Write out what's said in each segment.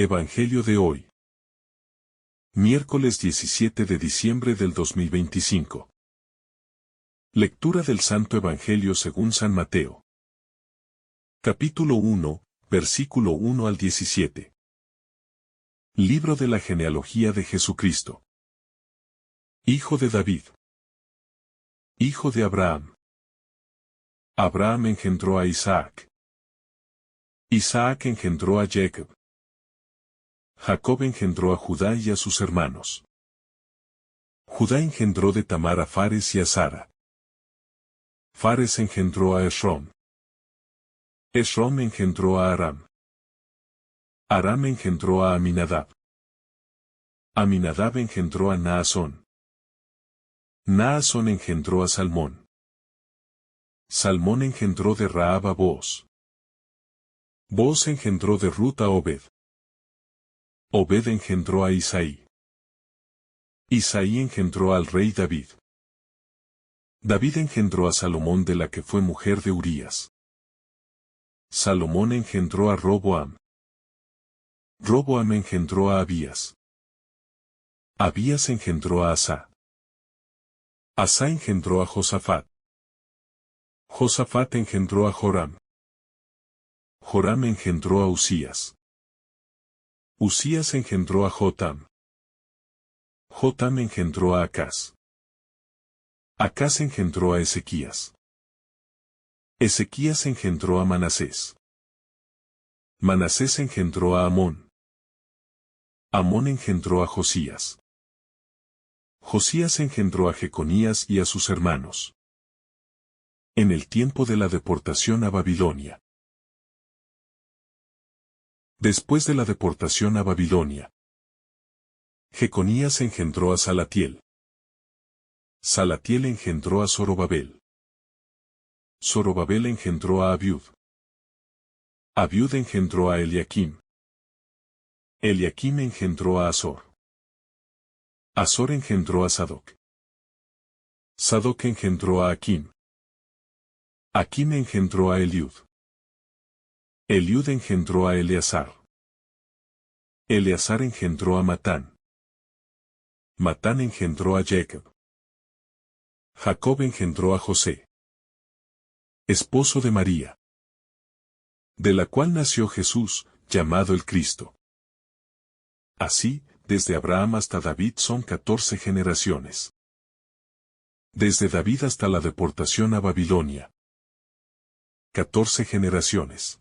Evangelio de hoy. Miércoles 17 de diciembre del 2025. Lectura del Santo Evangelio según San Mateo. Capítulo 1, versículo 1 al 17. Libro de la genealogía de Jesucristo. Hijo de David. Hijo de Abraham. Abraham engendró a Isaac. Isaac engendró a Jacob. Jacob engendró a Judá y a sus hermanos. Judá engendró de Tamar a Fares y a Zara. Fares engendró a Esrom. Esrom engendró a Aram. Aram engendró a Aminadab. Aminadab engendró a Naasón. Naasón engendró a Salmón. Salmón engendró de Rahab a Booz. Booz engendró de Rut a Obed. Obed engendró a Isaí. Isaí engendró al rey David. David engendró a Salomón de la que fue mujer de Urías. Salomón engendró a Roboam. Roboam engendró a Abías. Abías engendró a Asa. Asa engendró a Josafat. Josafat engendró a Joram. Joram engendró a Usías. Usías engendró a Jotam. Jotam engendró a Acaz. Acaz engendró a Ezequías. Ezequías engendró a Manasés. Manasés engendró a Amón. Amón engendró a Josías. Josías engendró a Jeconías y a sus hermanos. En el tiempo de la deportación a Babilonia. Después de la deportación a Babilonia, Jeconías engendró a Salatiel. Salatiel engendró a Zorobabel. Zorobabel engendró a Abiud. Abiud engendró a Eliakim. Eliakim engendró a Azor. Azor engendró a Sadoc. Sadoc engendró a Akim. Akim engendró a Eliud. Eliud engendró a Eleazar. Eleazar engendró a Matán. Matán engendró a Jacob. Jacob engendró a José, esposo de María, de la cual nació Jesús, llamado el Cristo. Así, desde Abraham hasta David son 14 generaciones. Desde David hasta la deportación a Babilonia. 14 generaciones.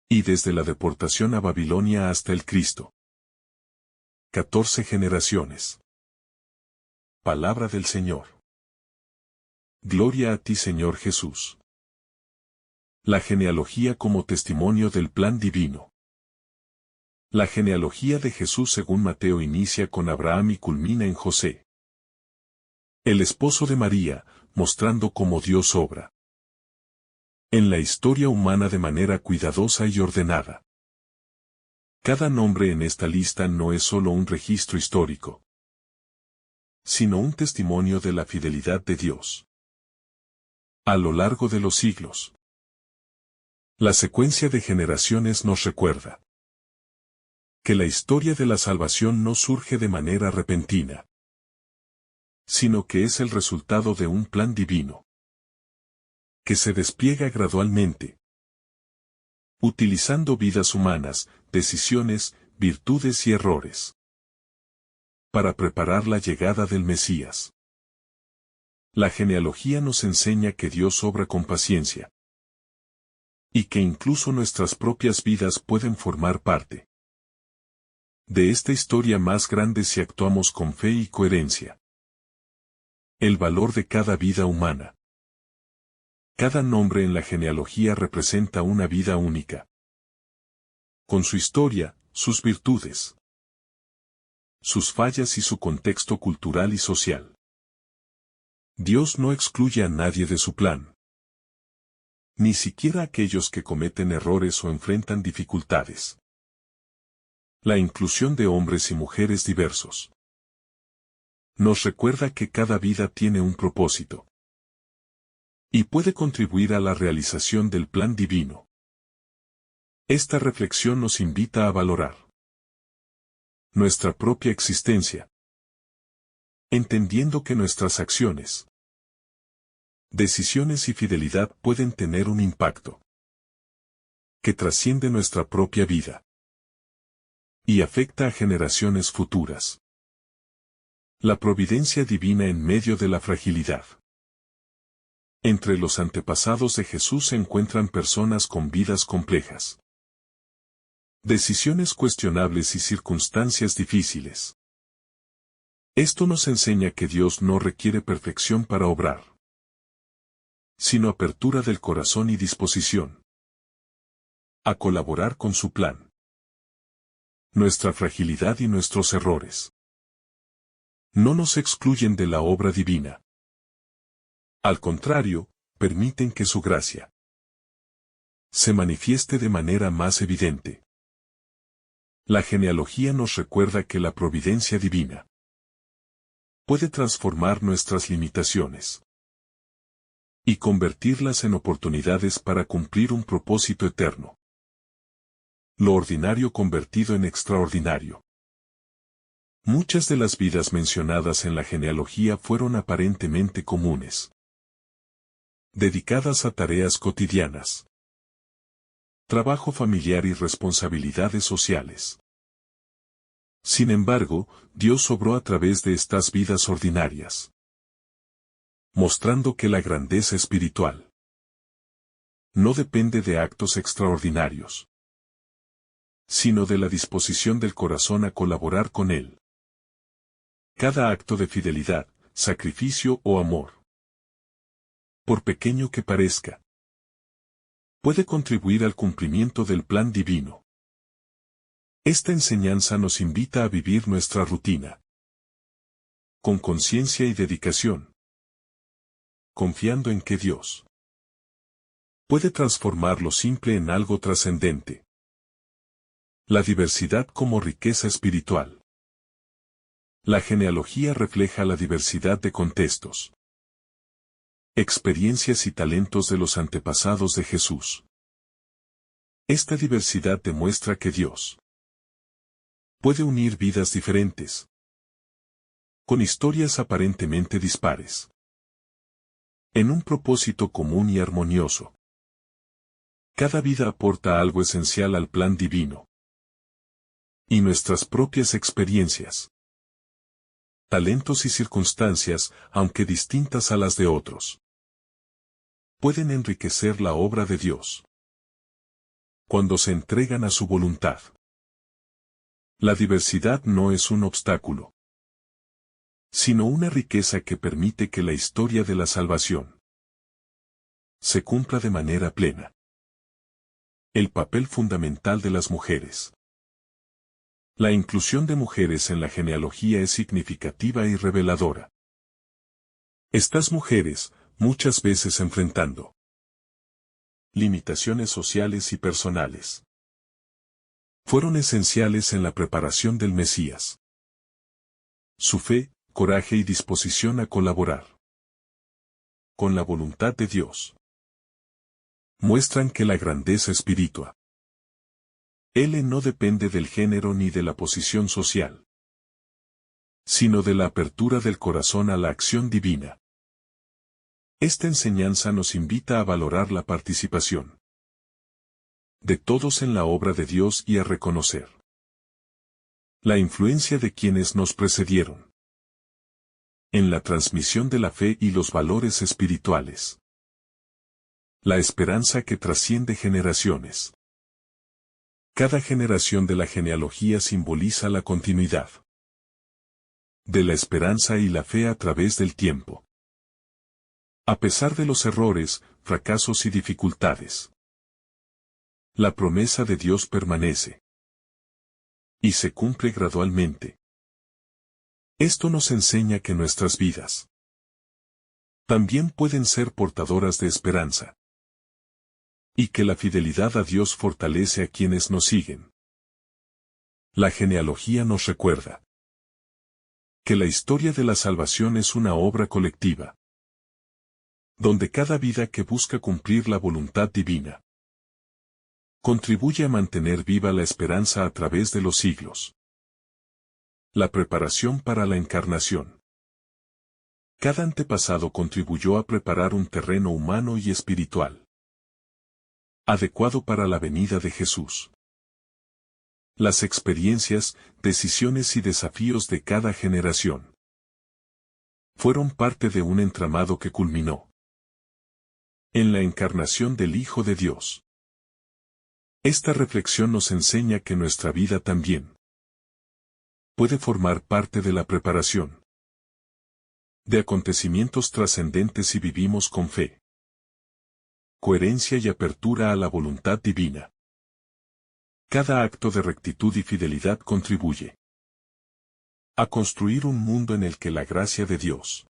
Y desde la deportación a Babilonia hasta el Cristo. 14 generaciones. Palabra del Señor. Gloria a ti, Señor Jesús. La genealogía como testimonio del plan divino. La genealogía de Jesús según Mateo inicia con Abraham y culmina en José, el esposo de María, mostrando cómo Dios obra en la historia humana de manera cuidadosa y ordenada. Cada nombre en esta lista no es solo un registro histórico, sino un testimonio de la fidelidad de Dios a lo largo de los siglos. La secuencia de generaciones nos recuerda que la historia de la salvación no surge de manera repentina, sino que es el resultado de un plan divino que se despliega gradualmente, utilizando vidas humanas, decisiones, virtudes y errores, para preparar la llegada del Mesías. La genealogía nos enseña que Dios obra con paciencia, y que incluso nuestras propias vidas pueden formar parte de esta historia más grande si actuamos con fe y coherencia. El valor de cada vida humana. Cada nombre en la genealogía representa una vida única, con su historia, sus virtudes, sus fallas y su contexto cultural y social. Dios no excluye a nadie de su plan, ni siquiera a aquellos que cometen errores o enfrentan dificultades. La inclusión de hombres y mujeres diversos nos recuerda que cada vida tiene un propósito y puede contribuir a la realización del plan divino. Esta reflexión nos invita a valorar nuestra propia existencia, entendiendo que nuestras acciones, decisiones y fidelidad pueden tener un impacto que trasciende nuestra propia vida y afecta a generaciones futuras. La providencia divina en medio de la fragilidad. Entre los antepasados de Jesús se encuentran personas con vidas complejas, decisiones cuestionables y circunstancias difíciles. Esto nos enseña que Dios no requiere perfección para obrar, sino apertura del corazón y disposición a colaborar con su plan. Nuestra fragilidad y nuestros errores no nos excluyen de la obra divina. Al contrario, permiten que su gracia se manifieste de manera más evidente. La genealogía nos recuerda que la providencia divina puede transformar nuestras limitaciones y convertirlas en oportunidades para cumplir un propósito eterno. Lo ordinario convertido en extraordinario. Muchas de las vidas mencionadas en la genealogía fueron aparentemente comunes, dedicadas a tareas cotidianas, trabajo familiar y responsabilidades sociales. Sin embargo, Dios obró a través de estas vidas ordinarias, mostrando que la grandeza espiritual no depende de actos extraordinarios, sino de la disposición del corazón a colaborar con Él. Cada acto de fidelidad, sacrificio o amor, por pequeño que parezca, puede contribuir al cumplimiento del plan divino. Esta enseñanza nos invita a vivir nuestra rutina con conciencia y dedicación, confiando en que Dios puede transformar lo simple en algo trascendente. La diversidad como riqueza espiritual. La genealogía refleja la diversidad de contextos, experiencias y talentos de los antepasados de Jesús. Esta diversidad demuestra que Dios puede unir vidas diferentes, con historias aparentemente dispares, en un propósito común y armonioso. Cada vida aporta algo esencial al plan divino, y nuestras propias experiencias, talentos y circunstancias, aunque distintas a las de otros, pueden enriquecer la obra de Dios cuando se entregan a su voluntad. La diversidad no es un obstáculo, sino una riqueza que permite que la historia de la salvación se cumpla de manera plena. El papel fundamental de las mujeres. La inclusión de mujeres en la genealogía es significativa y reveladora. Estas mujeres, muchas veces enfrentando limitaciones sociales y personales, fueron esenciales en la preparación del Mesías. Su fe, coraje y disposición a colaborar con la voluntad de Dios muestran que la grandeza espiritual no depende del género ni de la posición social, sino de la apertura del corazón a la acción divina. Esta enseñanza nos invita a valorar la participación de todos en la obra de Dios y a reconocer la influencia de quienes nos precedieron en la transmisión de la fe y los valores espirituales. La esperanza que trasciende generaciones. Cada generación de la genealogía simboliza la continuidad de la esperanza y la fe a través del tiempo. A pesar de los errores, fracasos y dificultades, la promesa de Dios permanece y se cumple gradualmente. Esto nos enseña que nuestras vidas también pueden ser portadoras de esperanza, y que la fidelidad a Dios fortalece a quienes nos siguen. La genealogía nos recuerda que la historia de la salvación es una obra colectiva, donde cada vida que busca cumplir la voluntad divina Contribuye a mantener viva la esperanza a través de los siglos. La preparación para la encarnación. Cada antepasado contribuyó a preparar un terreno humano y espiritual adecuado para la venida de Jesús. Las experiencias, decisiones y desafíos de cada generación fueron parte de un entramado que culminó en la encarnación del Hijo de Dios. Esta reflexión nos enseña que nuestra vida también puede formar parte de la preparación de acontecimientos trascendentes si vivimos con fe, coherencia y apertura a la voluntad divina. Cada acto de rectitud y fidelidad contribuye a construir un mundo en el que la gracia de Dios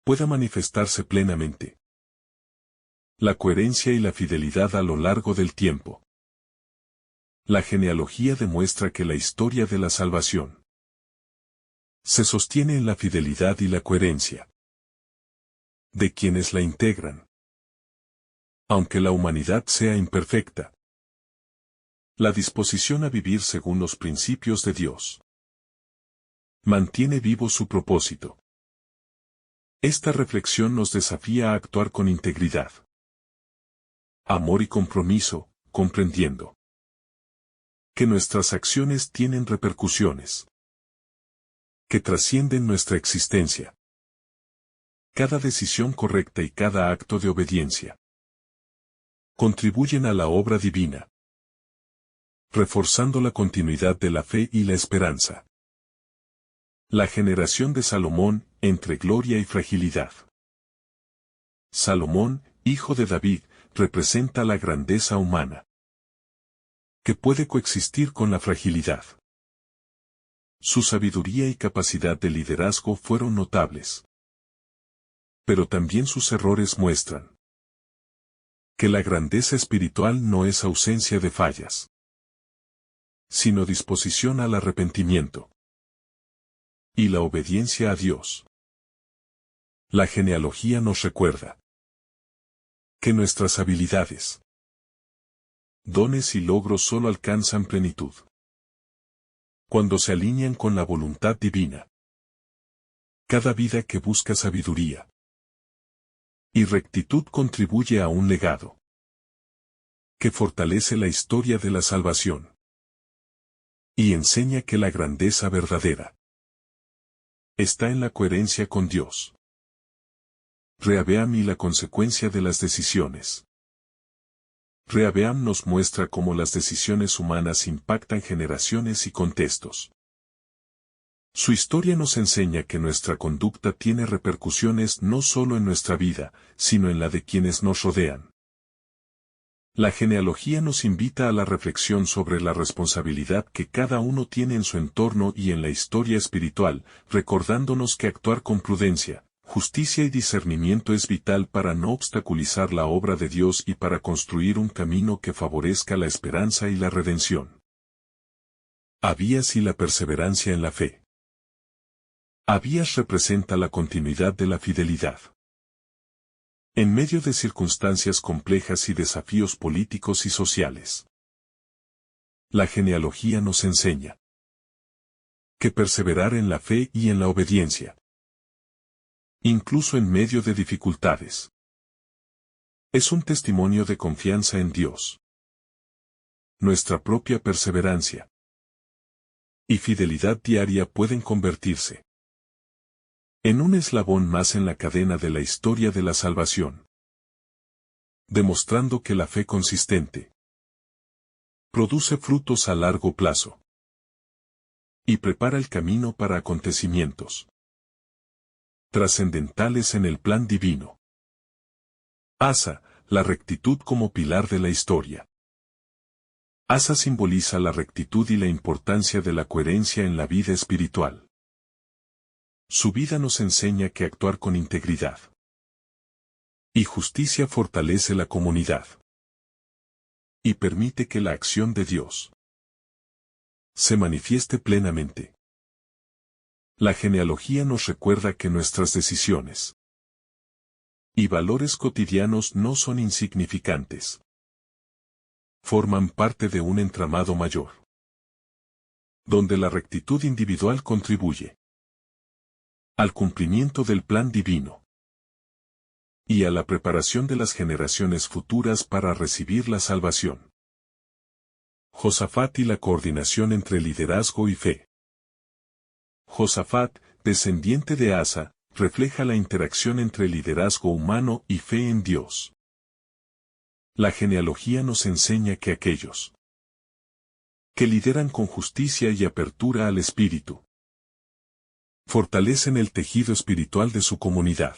pueda manifestarse plenamente. La coherencia y la fidelidad a lo largo del tiempo. La genealogía demuestra que la historia de la salvación se sostiene en la fidelidad y la coherencia de quienes la integran. Aunque la humanidad sea imperfecta, la disposición a vivir según los principios de Dios mantiene vivo su propósito. Esta reflexión nos desafía a actuar con integridad, amor y compromiso, comprendiendo que nuestras acciones tienen repercusiones que trascienden nuestra existencia. Cada decisión correcta y cada acto de obediencia contribuyen a la obra divina, reforzando la continuidad de la fe y la esperanza. La generación de Salomón, entre gloria y fragilidad. Salomón, hijo de David, representa la grandeza humana, que puede coexistir con la fragilidad. Su sabiduría y capacidad de liderazgo fueron notables. Pero también sus errores muestran que la grandeza espiritual no es ausencia de fallas, sino disposición al arrepentimiento y la obediencia a Dios. La genealogía nos recuerda que nuestras habilidades, dones y logros solo alcanzan plenitud cuando se alinean con la voluntad divina. Cada vida que busca sabiduría y rectitud contribuye a un legado que fortalece la historia de la salvación y enseña que la grandeza verdadera está en la coherencia con Dios. Rehabeam y la consecuencia de las decisiones. Rehabeam nos muestra cómo las decisiones humanas impactan generaciones y contextos. Su historia nos enseña que nuestra conducta tiene repercusiones no solo en nuestra vida, sino en la de quienes nos rodean. La genealogía nos invita a la reflexión sobre la responsabilidad que cada uno tiene en su entorno y en la historia espiritual, recordándonos que actuar con prudencia, justicia y discernimiento es vital para no obstaculizar la obra de Dios y para construir un camino que favorezca la esperanza y la redención. Abías y la perseverancia en la fe. Abías representa la continuidad de la fidelidad. En medio de circunstancias complejas y desafíos políticos y sociales. La genealogía nos enseña que perseverar en la fe y en la obediencia, incluso en medio de dificultades, es un testimonio de confianza en Dios. Nuestra propia perseverancia y fidelidad diaria pueden convertirse en un eslabón más en la cadena de la historia de la salvación, demostrando que la fe consistente produce frutos a largo plazo y prepara el camino para acontecimientos trascendentales en el plan divino. Asa, la rectitud como pilar de la historia. Asa simboliza la rectitud y la importancia de la coherencia en la vida espiritual. Su vida nos enseña que actuar con integridad y justicia fortalece la comunidad y permite que la acción de Dios se manifieste plenamente. La genealogía nos recuerda que nuestras decisiones y valores cotidianos no son insignificantes. forman parte de un entramado mayor, donde la rectitud individual contribuye al cumplimiento del plan divino y a la preparación de las generaciones futuras para recibir la salvación. Josafat y la coordinación entre liderazgo y fe. Josafat, descendiente de Asa, refleja la interacción entre liderazgo humano y fe en Dios. La genealogía nos enseña que aquellos que lideran con justicia y apertura al espíritu fortalecen el tejido espiritual de su comunidad.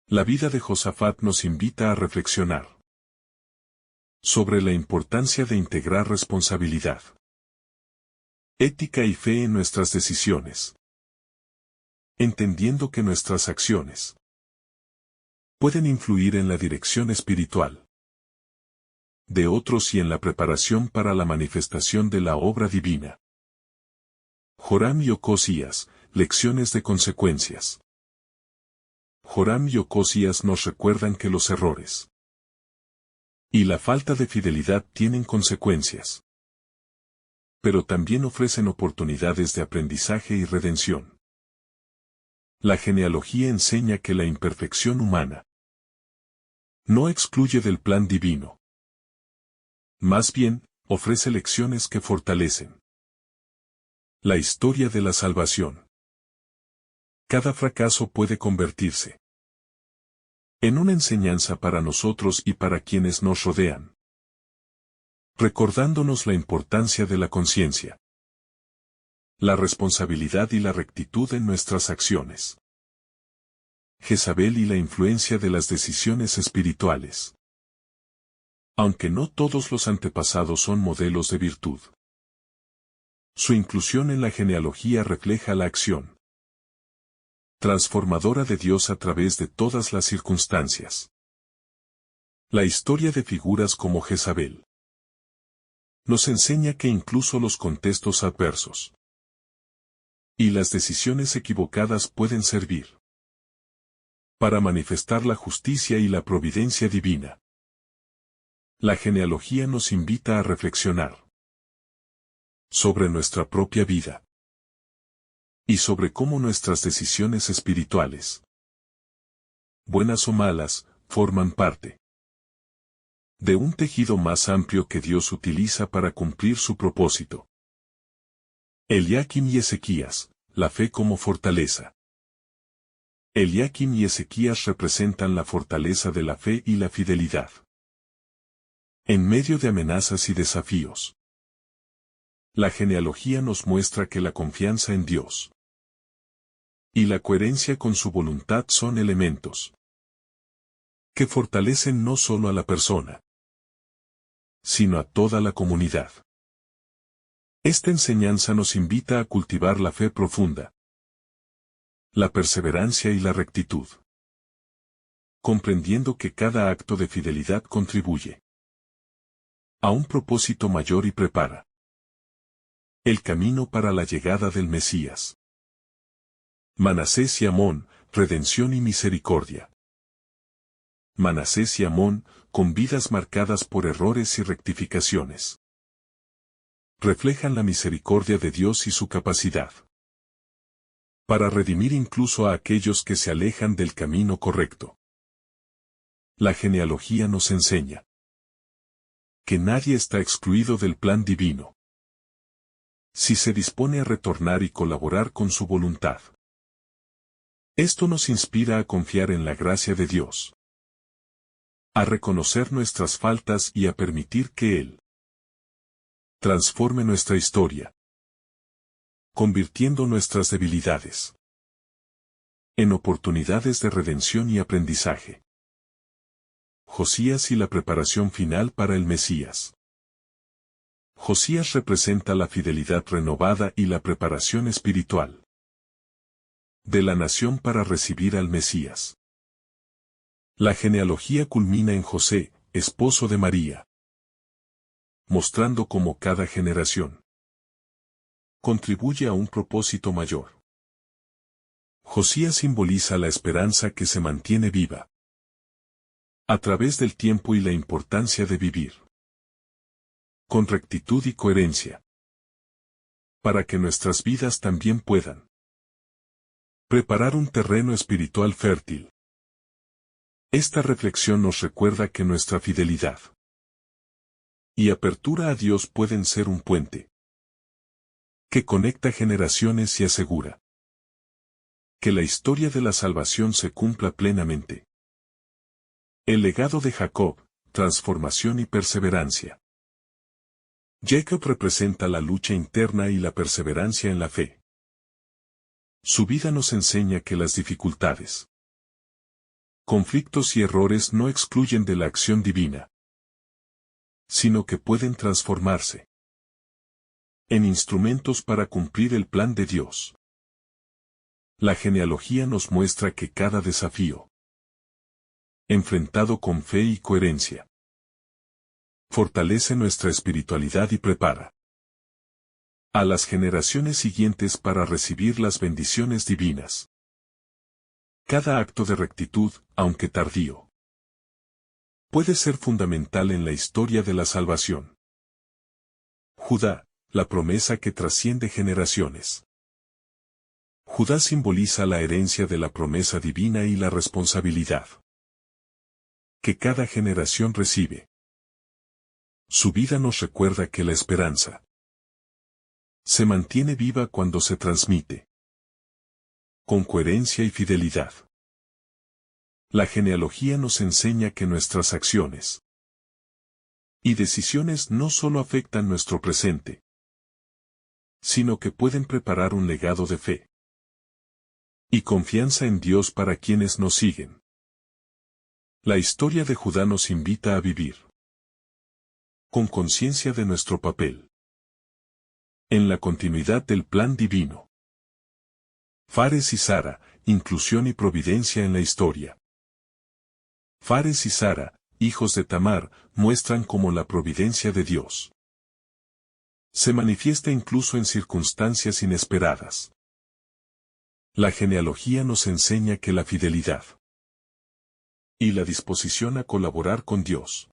La vida de Josafat nos invita a reflexionar sobre la importancia de integrar responsabilidad, ética y fe en nuestras decisiones, entendiendo que nuestras acciones pueden influir en la dirección espiritual de otros y en la preparación para la manifestación de la obra divina. Joram y Ocosías, lecciones de consecuencias. Joram y Ocosías nos recuerdan que los errores y la falta de fidelidad tienen consecuencias, pero también ofrecen oportunidades de aprendizaje y redención. La genealogía enseña que la imperfección humana no excluye del plan divino. Más bien, ofrece lecciones que fortalecen la historia de la salvación. Cada fracaso puede convertirse en una enseñanza para nosotros y para quienes nos rodean, recordándonos la importancia de la conciencia, la responsabilidad y la rectitud en nuestras acciones. Jezabel y la influencia de las decisiones espirituales. Aunque no todos los antepasados son modelos de virtud, su inclusión en la genealogía refleja la acción transformadora de Dios a través de todas las circunstancias. La historia de figuras como Jezabel nos enseña que incluso los contextos adversos y las decisiones equivocadas pueden servir para manifestar la justicia y la providencia divina. La genealogía nos invita a reflexionar sobre nuestra propia vida y sobre cómo nuestras decisiones espirituales, buenas o malas, forman parte de un tejido más amplio que Dios utiliza para cumplir su propósito. Eliakim y Ezequías, la fe como fortaleza. Eliakim y Ezequías representan la fortaleza de la fe y la fidelidad en medio de amenazas y desafíos. La genealogía nos muestra que la confianza en Dios y la coherencia con su voluntad son elementos que fortalecen no solo a la persona, sino a toda la comunidad. Esta enseñanza nos invita a cultivar la fe profunda, la perseverancia y la rectitud, comprendiendo que cada acto de fidelidad contribuye a un propósito mayor y prepara el camino para la llegada del Mesías. Manasés y Amón, redención y misericordia. Manasés y Amón, con vidas marcadas por errores y rectificaciones, reflejan la misericordia de Dios y su capacidad para redimir incluso a aquellos que se alejan del camino correcto. La genealogía nos enseña que nadie está excluido del plan divino si se dispone a retornar y colaborar con su voluntad. Esto nos inspira a confiar en la gracia de Dios, a reconocer nuestras faltas y a permitir que Él transforme nuestra historia, convirtiendo nuestras debilidades en oportunidades de redención y aprendizaje. Josías y la preparación final para el Mesías. Josías representa la fidelidad renovada y la preparación espiritual de la nación para recibir al Mesías. La genealogía culmina en José, esposo de María, mostrando cómo cada generación contribuye a un propósito mayor. Josías simboliza la esperanza que se mantiene viva a través del tiempo y la importancia de vivir con rectitud y coherencia, para que nuestras vidas también puedan preparar un terreno espiritual fértil. Esta reflexión nos recuerda que nuestra fidelidad y apertura a Dios pueden ser un puente que conecta generaciones y asegura que la historia de la salvación se cumpla plenamente. El legado de Jacob, transformación y perseverancia. Jacob representa la lucha interna y la perseverancia en la fe. Su vida nos enseña que las dificultades, conflictos y errores no excluyen de la acción divina, sino que pueden transformarse en instrumentos para cumplir el plan de Dios. La genealogía nos muestra que cada desafío, enfrentado con fe y coherencia, fortalece nuestra espiritualidad y prepara a las generaciones siguientes para recibir las bendiciones divinas. Cada acto de rectitud, aunque tardío, puede ser fundamental en la historia de la salvación. Judá, la promesa que trasciende generaciones. Judá simboliza la herencia de la promesa divina y la responsabilidad que cada generación recibe. Su vida nos recuerda que la esperanza se mantiene viva cuando se transmite con coherencia y fidelidad. La genealogía nos enseña que nuestras acciones y decisiones no solo afectan nuestro presente, sino que pueden preparar un legado de fe y confianza en Dios para quienes nos siguen. La historia de Judá nos invita a vivir con conciencia de nuestro papel en la continuidad del plan divino. Fares y Zara, inclusión y providencia en la historia. Fares y Zara, hijos de Tamar, muestran cómo la providencia de Dios se manifiesta incluso en circunstancias inesperadas. La genealogía nos enseña que la fidelidad y la disposición a colaborar con Dios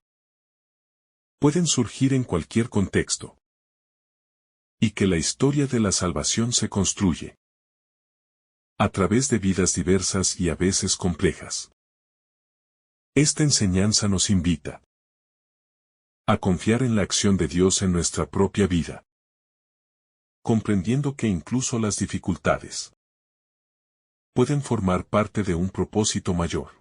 pueden surgir en cualquier contexto, y que la historia de la salvación se construye a través de vidas diversas y a veces complejas. Esta enseñanza nos invita a confiar en la acción de Dios en nuestra propia vida, comprendiendo que incluso las dificultades pueden formar parte de un propósito mayor.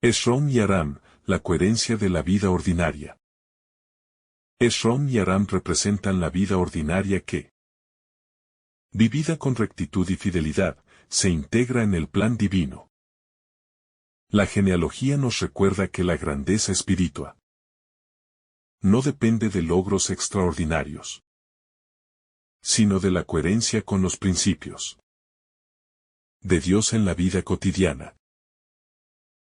Esrom y Aram, la coherencia de la vida ordinaria. Esrom y Aram representan la vida ordinaria que, vivida con rectitud y fidelidad, se integra en el plan divino. La genealogía nos recuerda que la grandeza espiritual no depende de logros extraordinarios, sino de la coherencia con los principios de Dios en la vida cotidiana.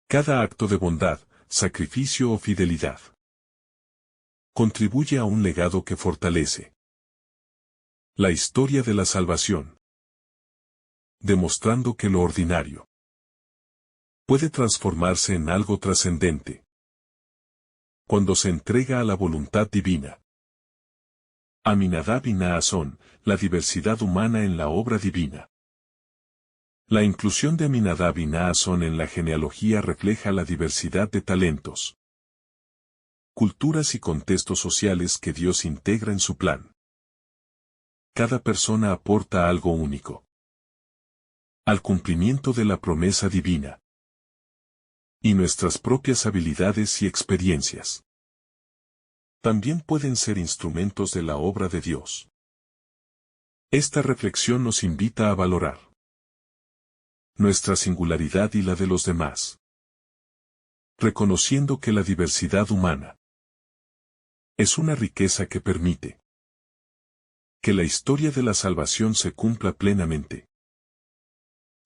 Cada acto de bondad, sacrificio o fidelidad contribuye a un legado que fortalece la historia de la salvación, demostrando que lo ordinario puede transformarse en algo trascendente cuando se entrega a la voluntad divina. Aminadab y Naasón, la diversidad humana en la obra divina. La inclusión de Aminadab y Naasón en la genealogía refleja la diversidad de talentos, culturas y contextos sociales que Dios integra en su plan. Cada persona aporta algo único al cumplimiento de la promesa divina y nuestras propias habilidades y experiencias también pueden ser instrumentos de la obra de Dios. Esta reflexión nos invita a valorar nuestra singularidad y la de los demás, reconociendo que la diversidad humana es una riqueza que permite que la historia de la salvación se cumpla plenamente.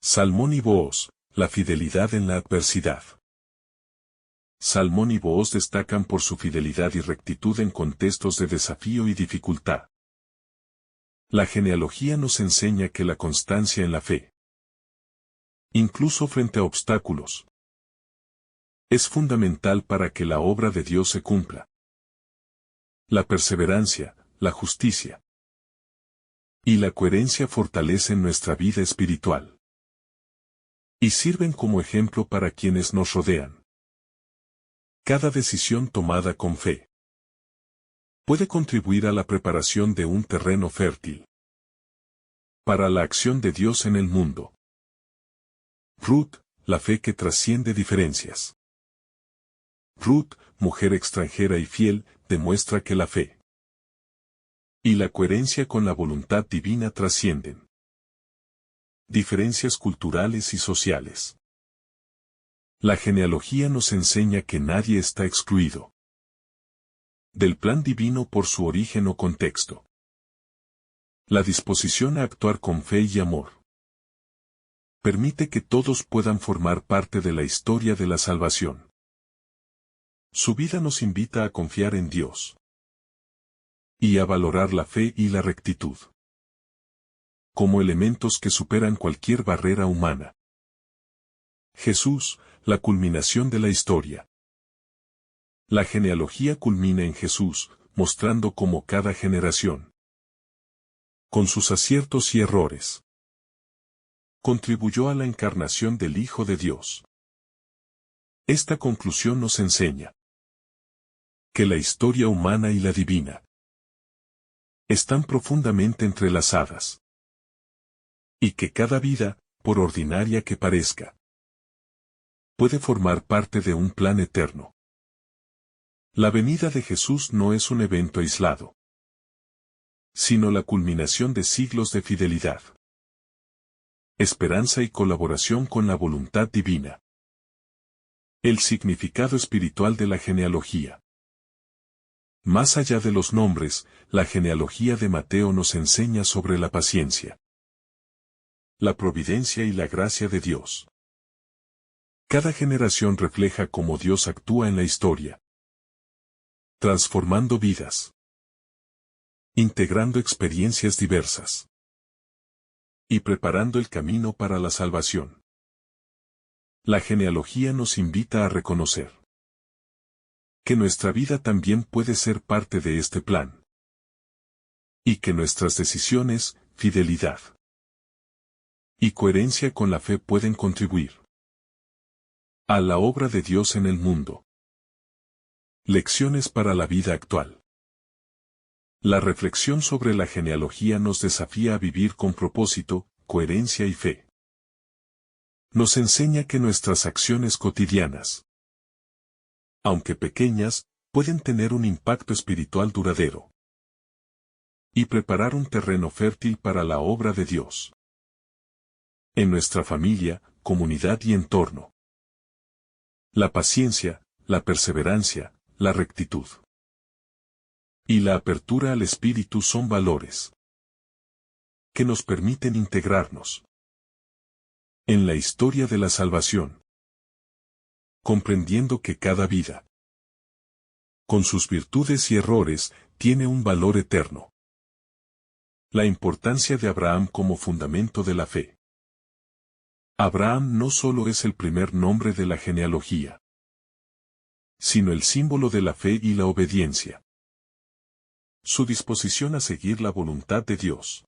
Salmón y Booz, la fidelidad en la adversidad. Salmón y Booz destacan por su fidelidad y rectitud en contextos de desafío y dificultad. La genealogía nos enseña que la constancia en la fe, incluso frente a obstáculos, es fundamental para que la obra de Dios se cumpla. La perseverancia, la justicia y la coherencia fortalecen nuestra vida espiritual y sirven como ejemplo para quienes nos rodean. Cada decisión tomada con fe puede contribuir a la preparación de un terreno fértil para la acción de Dios en el mundo. Ruth, la fe que trasciende diferencias. Ruth, mujer extranjera y fiel, demuestra que la fe y la coherencia con la voluntad divina trascienden diferencias culturales y sociales. La genealogía nos enseña que nadie está excluido del plan divino por su origen o contexto. La disposición a actuar con fe y amor permite que todos puedan formar parte de la historia de la salvación. Su vida nos invita a confiar en Dios y a valorar la fe y la rectitud como elementos que superan cualquier barrera humana. Jesús, la culminación de la historia. La genealogía culmina en Jesús, mostrando cómo cada generación, con sus aciertos y errores, contribuyó a la encarnación del Hijo de Dios. Esta conclusión nos enseña que la historia humana y la divina están profundamente entrelazadas, y que cada vida, por ordinaria que parezca, puede formar parte de un plan eterno. La venida de Jesús no es un evento aislado, sino la culminación de siglos de fidelidad, esperanza y colaboración con la voluntad divina. El significado espiritual de la genealogía. Más allá de los nombres, la genealogía de Mateo nos enseña sobre la paciencia, la providencia y la gracia de Dios. Cada generación refleja cómo Dios actúa en la historia, transformando vidas, integrando experiencias diversas y preparando el camino para la salvación. La genealogía nos invita a reconocer que nuestra vida también puede ser parte de este plan, y que nuestras decisiones, fidelidad y coherencia con la fe pueden contribuir a la obra de Dios en el mundo. Lecciones para la vida actual. La reflexión sobre la genealogía nos desafía a vivir con propósito, coherencia y fe. Nos enseña que nuestras acciones cotidianas, aunque pequeñas, pueden tener un impacto espiritual duradero y preparar un terreno fértil para la obra de Dios en nuestra familia, comunidad y entorno. La paciencia, la perseverancia, la rectitud y la apertura al Espíritu son valores que nos permiten integrarnos en la historia de la salvación, comprendiendo que cada vida, con sus virtudes y errores, tiene un valor eterno. La importancia de Abraham como fundamento de la fe. Abraham no solo es el primer nombre de la genealogía, sino el símbolo de la fe y la obediencia. Su disposición a seguir la voluntad de Dios,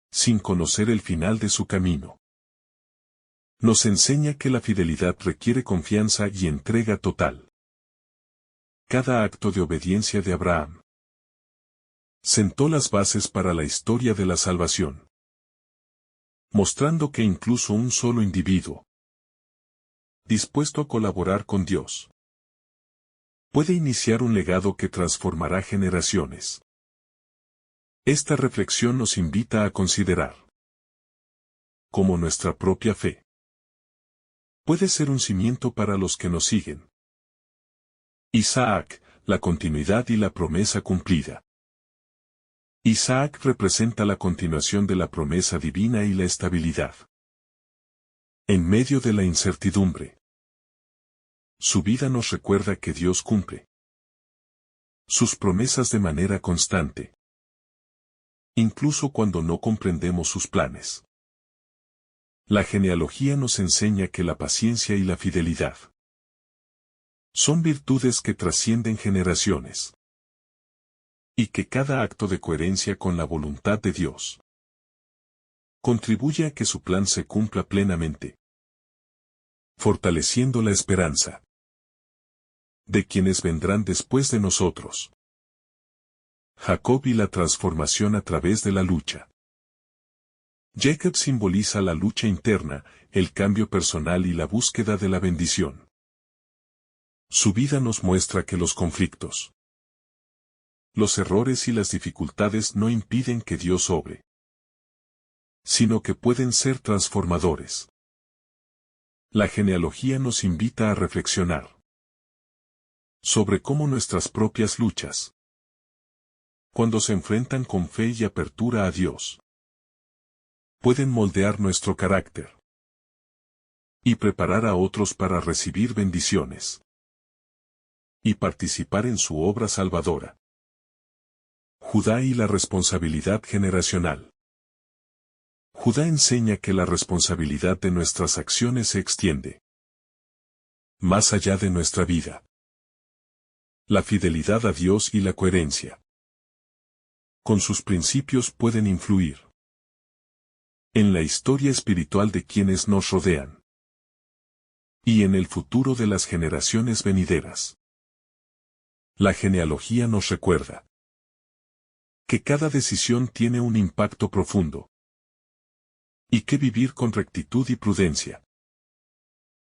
sin conocer el final de su camino, nos enseña que la fidelidad requiere confianza y entrega total. Cada acto de obediencia de Abraham sentó las bases para la historia de la salvación, mostrando que incluso un solo individuo, dispuesto a colaborar con Dios, puede iniciar un legado que transformará generaciones. Esta reflexión nos invita a considerar cómo nuestra propia fe puede ser un cimiento para los que nos siguen. Isaac, la continuidad y la promesa cumplida. Isaac representa la continuación de la promesa divina y la estabilidad en medio de la incertidumbre. Su vida nos recuerda que Dios cumple sus promesas de manera constante, incluso cuando no comprendemos sus planes. La genealogía nos enseña que la paciencia y la fidelidad son virtudes que trascienden generaciones. Y que cada acto de coherencia con la voluntad de Dios contribuye a que su plan se cumpla plenamente, fortaleciendo la esperanza de quienes vendrán después de nosotros. Jacob y la transformación a través de la lucha. Jacob simboliza la lucha interna, el cambio personal y la búsqueda de la bendición. Su vida nos muestra que los conflictos, los errores y las dificultades no impiden que Dios obre, sino que pueden ser transformadores. La genealogía nos invita a reflexionar sobre cómo nuestras propias luchas, cuando se enfrentan con fe y apertura a Dios, pueden moldear nuestro carácter y preparar a otros para recibir bendiciones y participar en su obra salvadora. Judá y la responsabilidad generacional. Judá enseña que la responsabilidad de nuestras acciones se extiende más allá de nuestra vida. La fidelidad a Dios y la coherencia con sus principios pueden influir en la historia espiritual de quienes nos rodean y en el futuro de las generaciones venideras. La genealogía nos recuerda que cada decisión tiene un impacto profundo y que vivir con rectitud y prudencia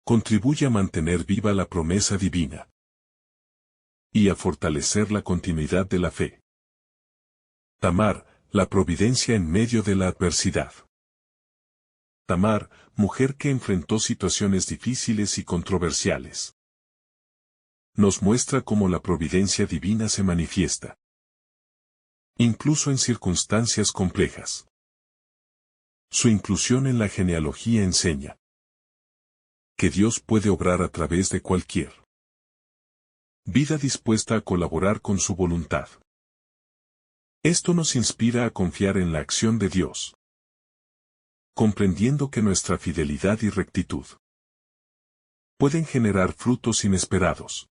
contribuye a mantener viva la promesa divina y a fortalecer la continuidad de la fe. Tamar, la providencia en medio de la adversidad. Tamar, mujer que enfrentó situaciones difíciles y controversiales, nos muestra cómo la providencia divina se manifiesta, incluso en circunstancias complejas. Su inclusión en la genealogía enseña que Dios puede obrar a través de cualquier vida dispuesta a colaborar con su voluntad. Esto nos inspira a confiar en la acción de Dios, comprendiendo que nuestra fidelidad y rectitud pueden generar frutos inesperados,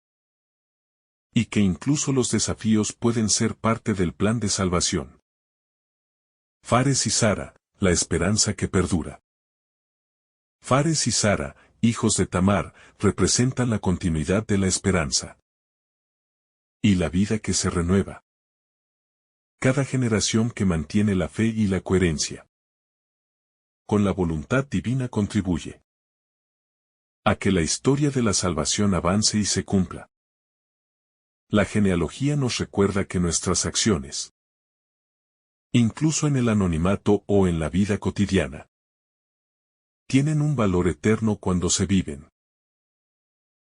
y que incluso los desafíos pueden ser parte del plan de salvación. Fares y Sara, la esperanza que perdura. Fares y Sara, hijos de Tamar, representan la continuidad de la esperanza y la vida que se renueva. Cada generación que mantiene la fe y la coherencia con la voluntad divina contribuye a que la historia de la salvación avance y se cumpla. La genealogía nos recuerda que nuestras acciones, incluso en el anonimato o en la vida cotidiana, tienen un valor eterno cuando se viven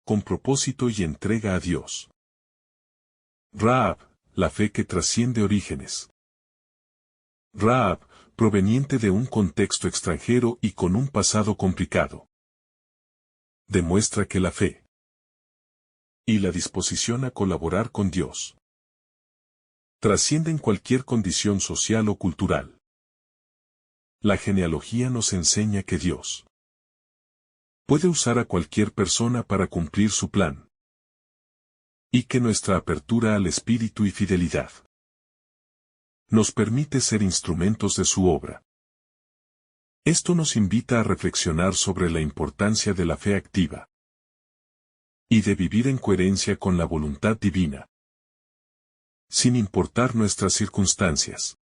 con propósito y entrega a Dios. Rahab, la fe que trasciende orígenes. Rahab, proveniente de un contexto extranjero y con un pasado complicado, demuestra que la fe y la disposición a colaborar con Dios trascienden cualquier condición social o cultural. La genealogía nos enseña que Dios puede usar a cualquier persona para cumplir su plan, y que nuestra apertura al Espíritu y fidelidad nos permite ser instrumentos de su obra. Esto nos invita a reflexionar sobre la importancia de la fe activa y de vivir en coherencia con la voluntad divina, sin importar nuestras circunstancias.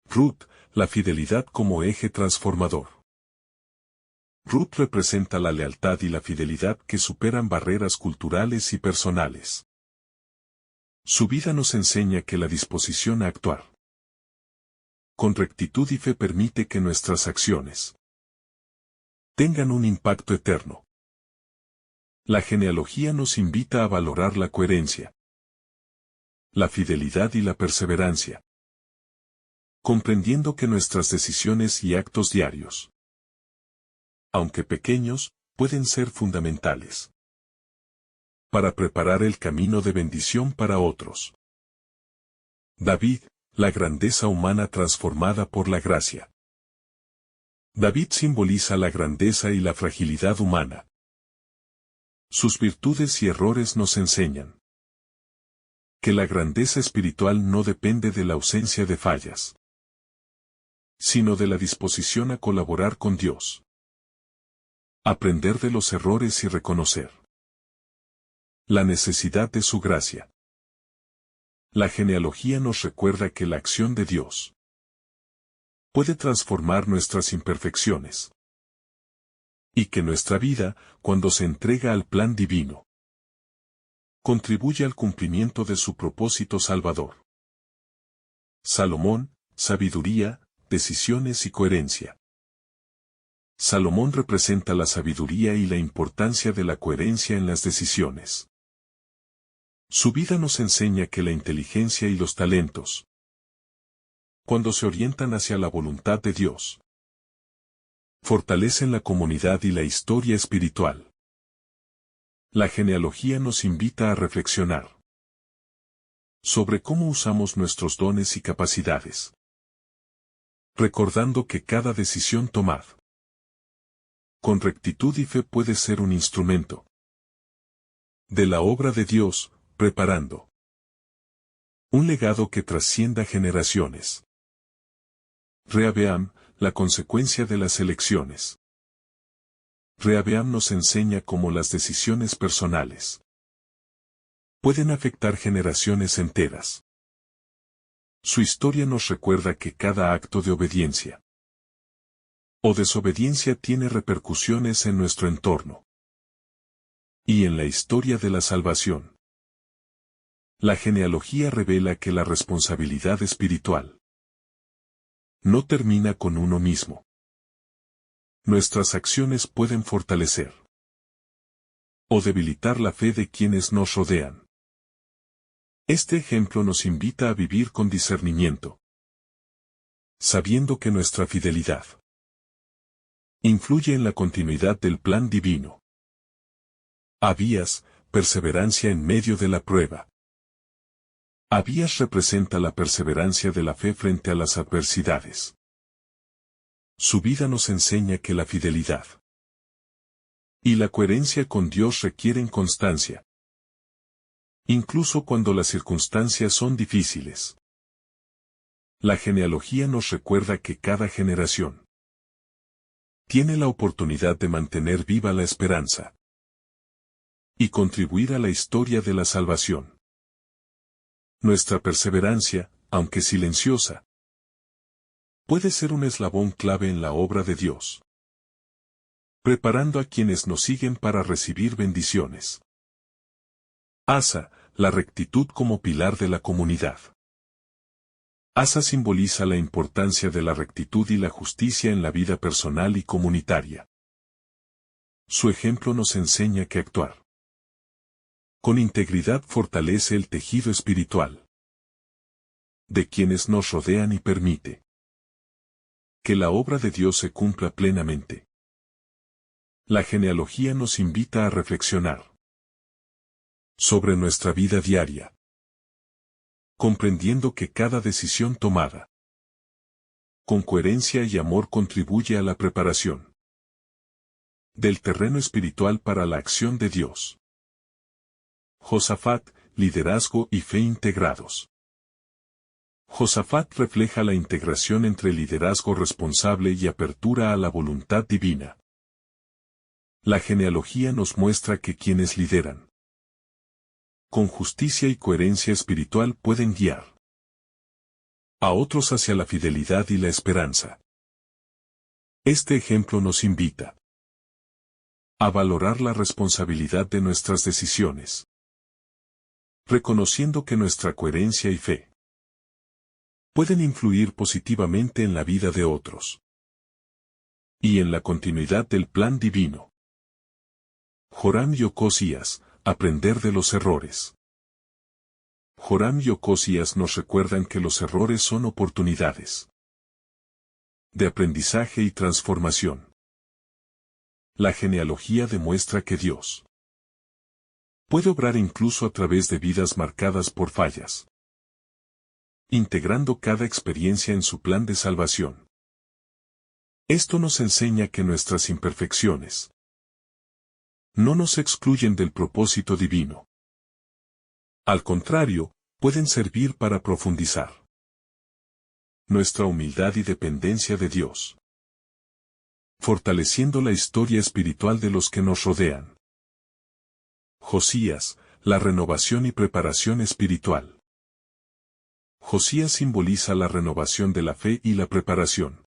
Ruth, la fidelidad como eje transformador. Ruth representa la lealtad y la fidelidad que superan barreras culturales y personales. Su vida nos enseña que la disposición a actuar con rectitud y fe permite que nuestras acciones tengan un impacto eterno. La genealogía nos invita a valorar la coherencia, la fidelidad y la perseverancia, comprendiendo que nuestras decisiones y actos diarios, aunque pequeños, pueden ser fundamentales para preparar el camino de bendición para otros. David, la grandeza humana transformada por la gracia. David simboliza la grandeza y la fragilidad humana. Sus virtudes y errores nos enseñan Que la grandeza espiritual no depende de la ausencia de fallas, sino de la disposición a colaborar con Dios. Aprender de los errores y reconocer la necesidad de su gracia. La genealogía nos recuerda que la acción de Dios puede transformar nuestras imperfecciones, y que nuestra vida, cuando se entrega al plan divino, contribuye al cumplimiento de su propósito salvador. Salomón, sabiduría, decisiones y coherencia. Salomón representa la sabiduría y la importancia de la coherencia en las decisiones. Su vida nos enseña que la inteligencia y los talentos, cuando se orientan hacia la voluntad de Dios, fortalecen la comunidad y la historia espiritual. La genealogía nos invita a reflexionar sobre cómo usamos nuestros dones y capacidades, recordando que cada decisión tomada con rectitud y fe puede ser un instrumento de la obra de Dios, preparando un legado que trascienda generaciones. Rehabeam, la consecuencia de las elecciones. Rehabeam nos enseña cómo las decisiones personales pueden afectar generaciones enteras. Su historia nos recuerda que cada acto de obediencia o desobediencia tiene repercusiones en nuestro entorno y en la historia de la salvación. La genealogía revela que la responsabilidad espiritual no termina con uno mismo. Nuestras acciones pueden fortalecer o debilitar la fe de quienes nos rodean. Este ejemplo nos invita a vivir con discernimiento, sabiendo que nuestra fidelidad influye en la continuidad del plan divino. Abías, perseverancia en medio de la prueba. Abías representa la perseverancia de la fe frente a las adversidades. Su vida nos enseña que la fidelidad y la coherencia con Dios requieren constancia, incluso cuando las circunstancias son difíciles. La genealogía nos recuerda que cada generación tiene la oportunidad de mantener viva la esperanza y contribuir a la historia de la salvación. Nuestra perseverancia, aunque silenciosa, puede ser un eslabón clave en la obra de Dios, preparando a quienes nos siguen para recibir bendiciones. Asa, la rectitud como pilar de la comunidad. Asa simboliza la importancia de la rectitud y la justicia en la vida personal y comunitaria. Su ejemplo nos enseña que actuar con integridad fortalece el tejido espiritual de quienes nos rodean y permite que la obra de Dios se cumpla plenamente. La genealogía nos invita a reflexionar sobre nuestra vida diaria, comprendiendo que cada decisión tomada con coherencia y amor contribuye a la preparación del terreno espiritual para la acción de Dios. Josafat, liderazgo y fe integrados. Josafat refleja la integración entre liderazgo responsable y apertura a la voluntad divina. La genealogía nos muestra que quienes lideran con justicia y coherencia espiritual pueden guiar a otros hacia la fidelidad y la esperanza. Este ejemplo nos invita a valorar la responsabilidad de nuestras decisiones, reconociendo que nuestra coherencia y fe pueden influir positivamente en la vida de otros y en la continuidad del plan divino. Joram y Ocosías, aprender de los errores. Joram y Ocosías nos recuerdan que los errores son oportunidades de aprendizaje y transformación. La genealogía demuestra que Dios puede obrar incluso a través de vidas marcadas por fallas, integrando cada experiencia en su plan de salvación. Esto nos enseña que nuestras imperfecciones no nos excluyen del propósito divino. Al contrario, pueden servir para profundizar nuestra humildad y dependencia de Dios, fortaleciendo la historia espiritual de los que nos rodean. Josías, la renovación y preparación espiritual. Josías simboliza la renovación de la fe y la preparación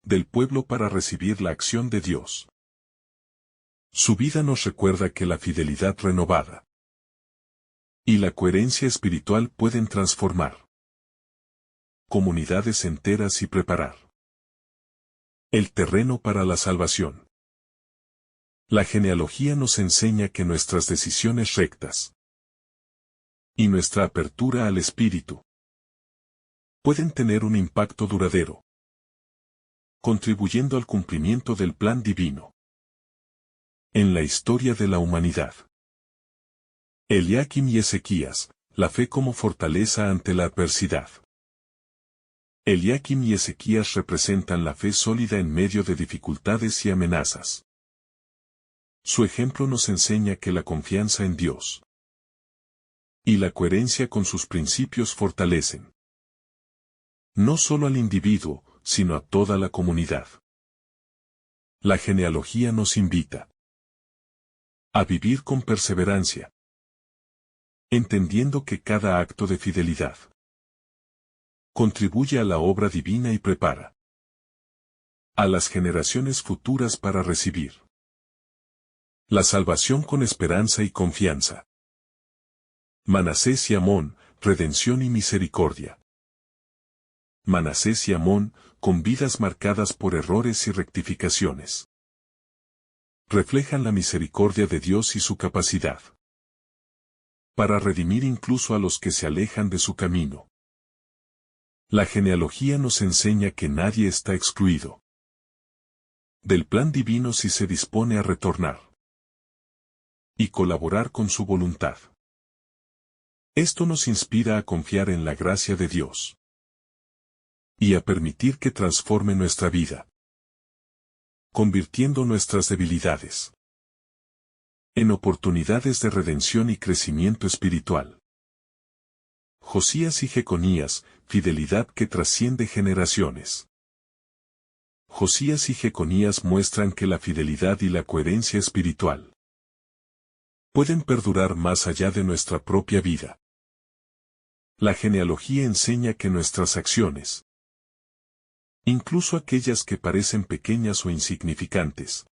del pueblo para recibir la acción de Dios. Su vida nos recuerda que la fidelidad renovada y la coherencia espiritual pueden transformar comunidades enteras y preparar el terreno para la salvación. La genealogía nos enseña que nuestras decisiones rectas y nuestra apertura al Espíritu pueden tener un impacto duradero, contribuyendo al cumplimiento del plan divino en la historia de la humanidad. Eliakim y Ezequías, la fe como fortaleza ante la adversidad. Eliakim y Ezequías representan la fe sólida en medio de dificultades y amenazas. Su ejemplo nos enseña que la confianza en Dios y la coherencia con sus principios fortalecen no solo al individuo, sino a toda la comunidad. La genealogía nos invita a vivir con perseverancia, entendiendo que cada acto de fidelidad contribuye a la obra divina y prepara a las generaciones futuras para recibir la salvación con esperanza y confianza. Manasés y Amón, redención y misericordia. Manasés y Amón, con vidas marcadas por errores y rectificaciones, reflejan la misericordia de Dios y su capacidad para redimir incluso a los que se alejan de su camino. La genealogía nos enseña que nadie está excluido del plan divino si se dispone a retornar y colaborar con su voluntad. Esto nos inspira a confiar en la gracia de Dios y a permitir que transforme nuestra vida, convirtiendo nuestras debilidades en oportunidades de redención y crecimiento espiritual. Josías y Jeconías, fidelidad que trasciende generaciones. Josías y Jeconías muestran que la fidelidad y la coherencia espiritual pueden perdurar más allá de nuestra propia vida. La genealogía enseña que nuestras acciones, incluso aquellas que parecen pequeñas o insignificantes,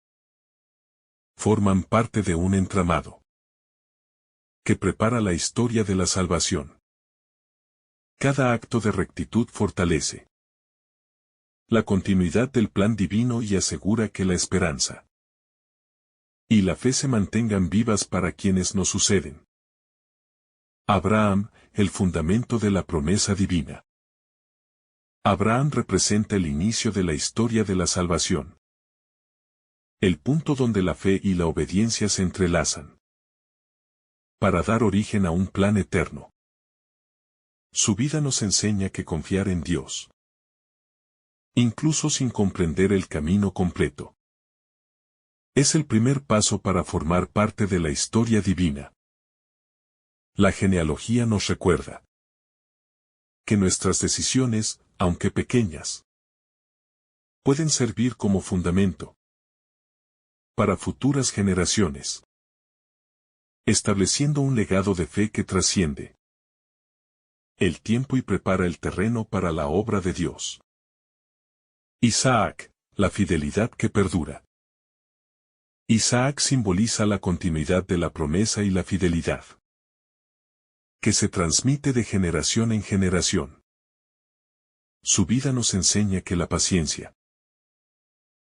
forman parte de un entramado que prepara la historia de la salvación. Cada acto de rectitud fortalece la continuidad del plan divino y asegura que la esperanza y la fe se mantengan vivas para quienes nos suceden. Abraham, el fundamento de la promesa divina. Abraham representa el inicio de la historia de la salvación, el punto donde la fe y la obediencia se entrelazan para dar origen a un plan eterno. Su vida nos enseña que confiar en Dios, incluso sin comprender el camino completo, es el primer paso para formar parte de la historia divina. La genealogía nos recuerda que nuestras decisiones, aunque pequeñas, pueden servir como fundamento para futuras generaciones, estableciendo un legado de fe que trasciende el tiempo y prepara el terreno para la obra de Dios. Isaac, la fidelidad que perdura. Isaac simboliza la continuidad de la promesa y la fidelidad que se transmite de generación en generación. Su vida nos enseña que la paciencia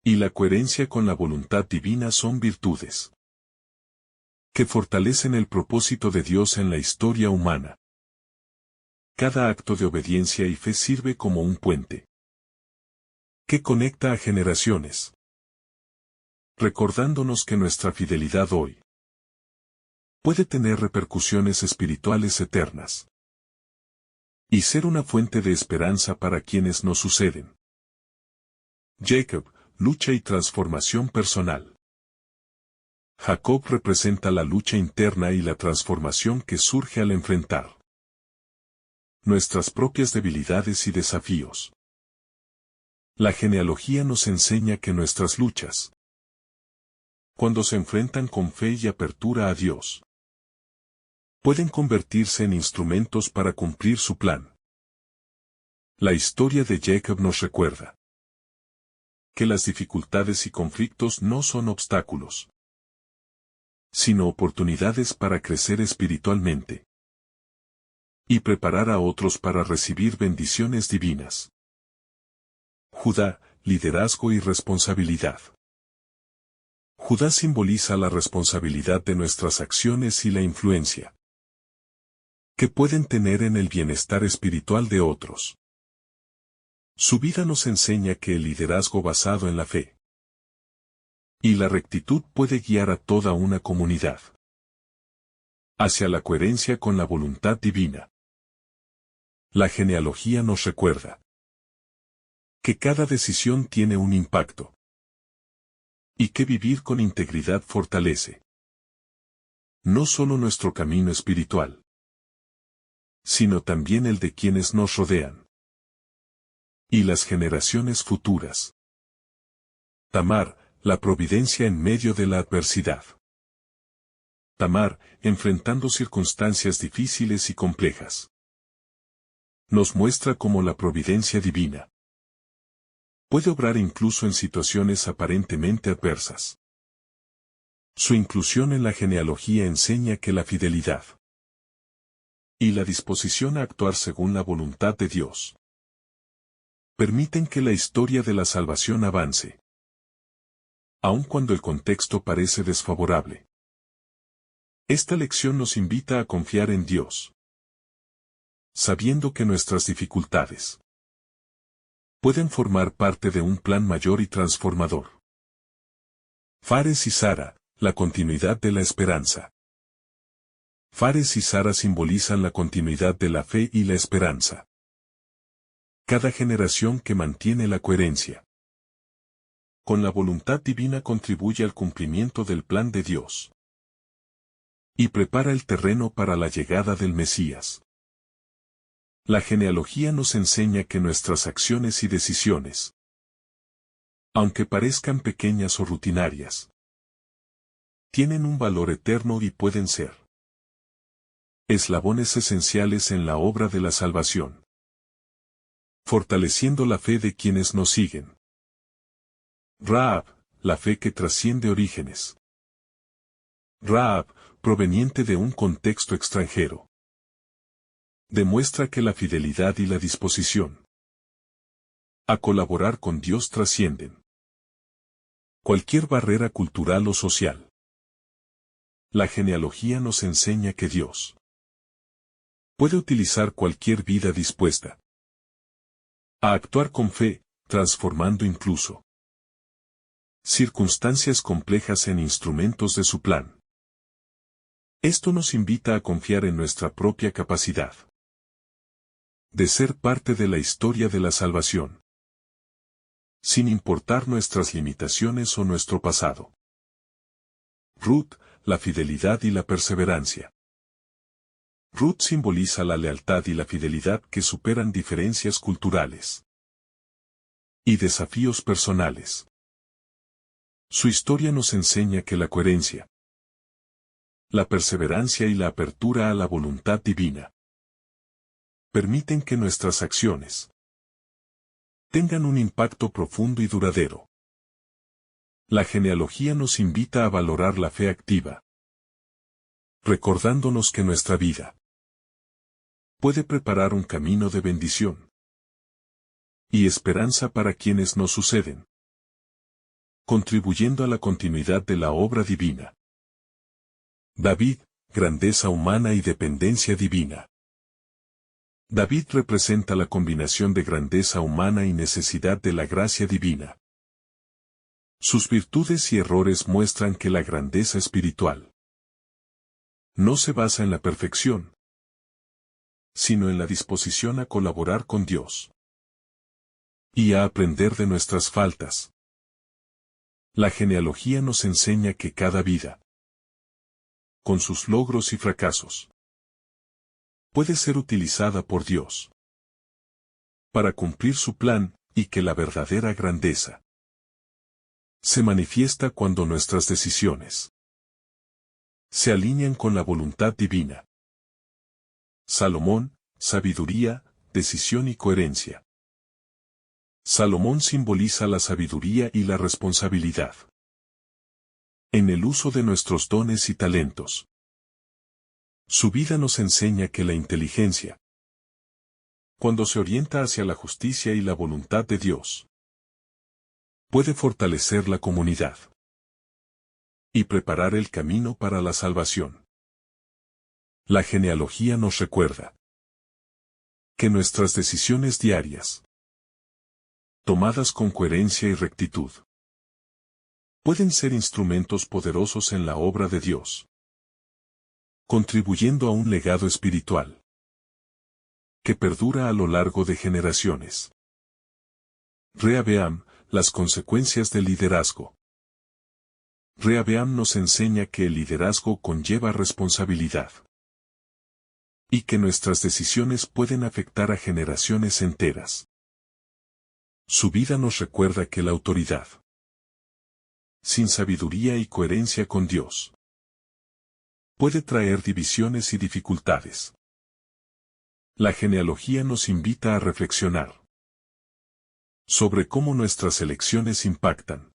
y la coherencia con la voluntad divina son virtudes que fortalecen el propósito de Dios en la historia humana. Cada acto de obediencia y fe sirve como un puente que conecta a generaciones, recordándonos que nuestra fidelidad hoy puede tener repercusiones espirituales eternas y ser una fuente de esperanza para quienes nos suceden. Jacob, lucha y transformación personal. Jacob representa la lucha interna y la transformación que surge al enfrentar nuestras propias debilidades y desafíos. La genealogía nos enseña que nuestras luchas, cuando se enfrentan con fe y apertura a Dios, pueden convertirse en instrumentos para cumplir su plan. La historia de Jacob nos recuerda que las dificultades y conflictos no son obstáculos, sino oportunidades para crecer espiritualmente y preparar a otros para recibir bendiciones divinas. Judá, liderazgo y responsabilidad. Judá simboliza la responsabilidad de nuestras acciones y la influencia que pueden tener en el bienestar espiritual de otros. Su vida nos enseña que el liderazgo basado en la fe y la rectitud puede guiar a toda una comunidad hacia la coherencia con la voluntad divina. La genealogía nos recuerda que cada decisión tiene un impacto y que vivir con integridad fortalece no solo nuestro camino espiritual, sino también el de quienes nos rodean y las generaciones futuras. Tamar, la providencia en medio de la adversidad. Tamar, enfrentando circunstancias difíciles y complejas, nos muestra cómo la providencia divina puede obrar incluso en situaciones aparentemente adversas. Su inclusión en la genealogía enseña que la fidelidad y la disposición a actuar según la voluntad de Dios permiten que la historia de la salvación avance, aun cuando el contexto parece desfavorable. Esta lección nos invita a confiar en Dios, sabiendo que nuestras dificultades pueden formar parte de un plan mayor y transformador. Fares y Zara, la continuidad de la esperanza. Fares y Zara simbolizan la continuidad de la fe y la esperanza. Cada generación que mantiene la coherencia con la voluntad divina contribuye al cumplimiento del plan de Dios y prepara el terreno para la llegada del Mesías. La genealogía nos enseña que nuestras acciones y decisiones, aunque parezcan pequeñas o rutinarias, tienen un valor eterno y pueden ser eslabones esenciales en la obra de la salvación, fortaleciendo la fe de quienes nos siguen. Rahab, la fe que trasciende orígenes. Rahab, proveniente de un contexto extranjero, demuestra que la fidelidad y la disposición a colaborar con Dios trascienden cualquier barrera cultural o social. La genealogía nos enseña que Dios puede utilizar cualquier vida dispuesta a actuar con fe, transformando incluso circunstancias complejas en instrumentos de su plan. Esto nos invita a confiar en nuestra propia capacidad de ser parte de la historia de la salvación, sin importar nuestras limitaciones o nuestro pasado. Ruth, la fidelidad y la perseverancia. Ruth simboliza la lealtad y la fidelidad que superan diferencias culturales y desafíos personales. Su historia nos enseña que la coherencia, la perseverancia y la apertura a la voluntad divina permiten que nuestras acciones tengan un impacto profundo y duradero. La genealogía nos invita a valorar la fe activa, recordándonos que nuestra vida puede preparar un camino de bendición y esperanza para quienes nos suceden, contribuyendo a la continuidad de la obra divina. David, grandeza humana y dependencia divina. David representa la combinación de grandeza humana y necesidad de la gracia divina. Sus virtudes y errores muestran que la grandeza espiritual no se basa en la perfección, sino en la disposición a colaborar con Dios y a aprender de nuestras faltas. La genealogía nos enseña que cada vida, con sus logros y fracasos, puede ser utilizada por Dios para cumplir su plan, y que la verdadera grandeza se manifiesta cuando nuestras decisiones se alinean con la voluntad divina. Salomón, sabiduría, decisión y coherencia. Salomón simboliza la sabiduría y la responsabilidad en el uso de nuestros dones y talentos. Su vida nos enseña que la inteligencia, cuando se orienta hacia la justicia y la voluntad de Dios, puede fortalecer la comunidad y preparar el camino para la salvación. La genealogía nos recuerda que nuestras decisiones diarias, tomadas con coherencia y rectitud, pueden ser instrumentos poderosos en la obra de Dios, contribuyendo a un legado espiritual que perdura a lo largo de generaciones. Rehabeam, las consecuencias del liderazgo. Rehabeam nos enseña que el liderazgo conlleva responsabilidad y que nuestras decisiones pueden afectar a generaciones enteras. Su vida nos recuerda que la autoridad, sin sabiduría y coherencia con Dios, puede traer divisiones y dificultades. La genealogía nos invita a reflexionar sobre cómo nuestras elecciones impactan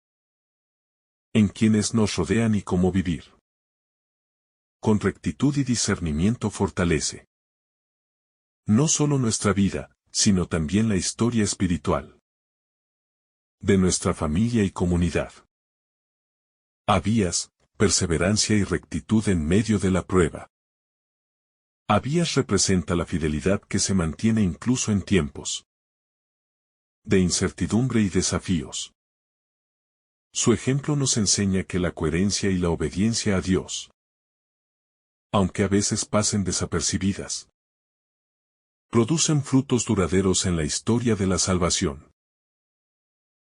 en quienes nos rodean y cómo vivir con rectitud y discernimiento fortalece no solo nuestra vida, sino también la historia espiritual de nuestra familia y comunidad. Abías, perseverancia y rectitud en medio de la prueba. Abías representa la fidelidad que se mantiene incluso en tiempos de incertidumbre y desafíos. Su ejemplo nos enseña que la coherencia y la obediencia a Dios, aunque a veces pasen desapercibidas, producen frutos duraderos en la historia de la salvación.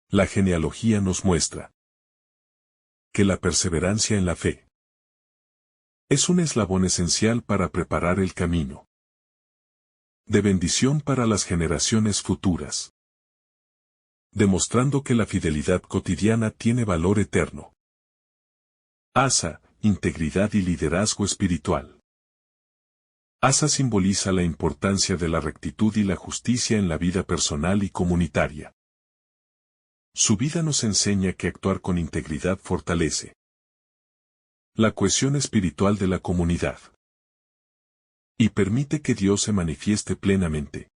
La genealogía nos muestra que la perseverancia en la fe es un eslabón esencial para preparar el camino de bendición para las generaciones futuras, demostrando que la fidelidad cotidiana tiene valor eterno. Asa, integridad y liderazgo espiritual. Asa simboliza la importancia de la rectitud y la justicia en la vida personal y comunitaria. Su vida nos enseña que actuar con integridad fortalece la cohesión espiritual de la comunidad y permite que Dios se manifieste plenamente.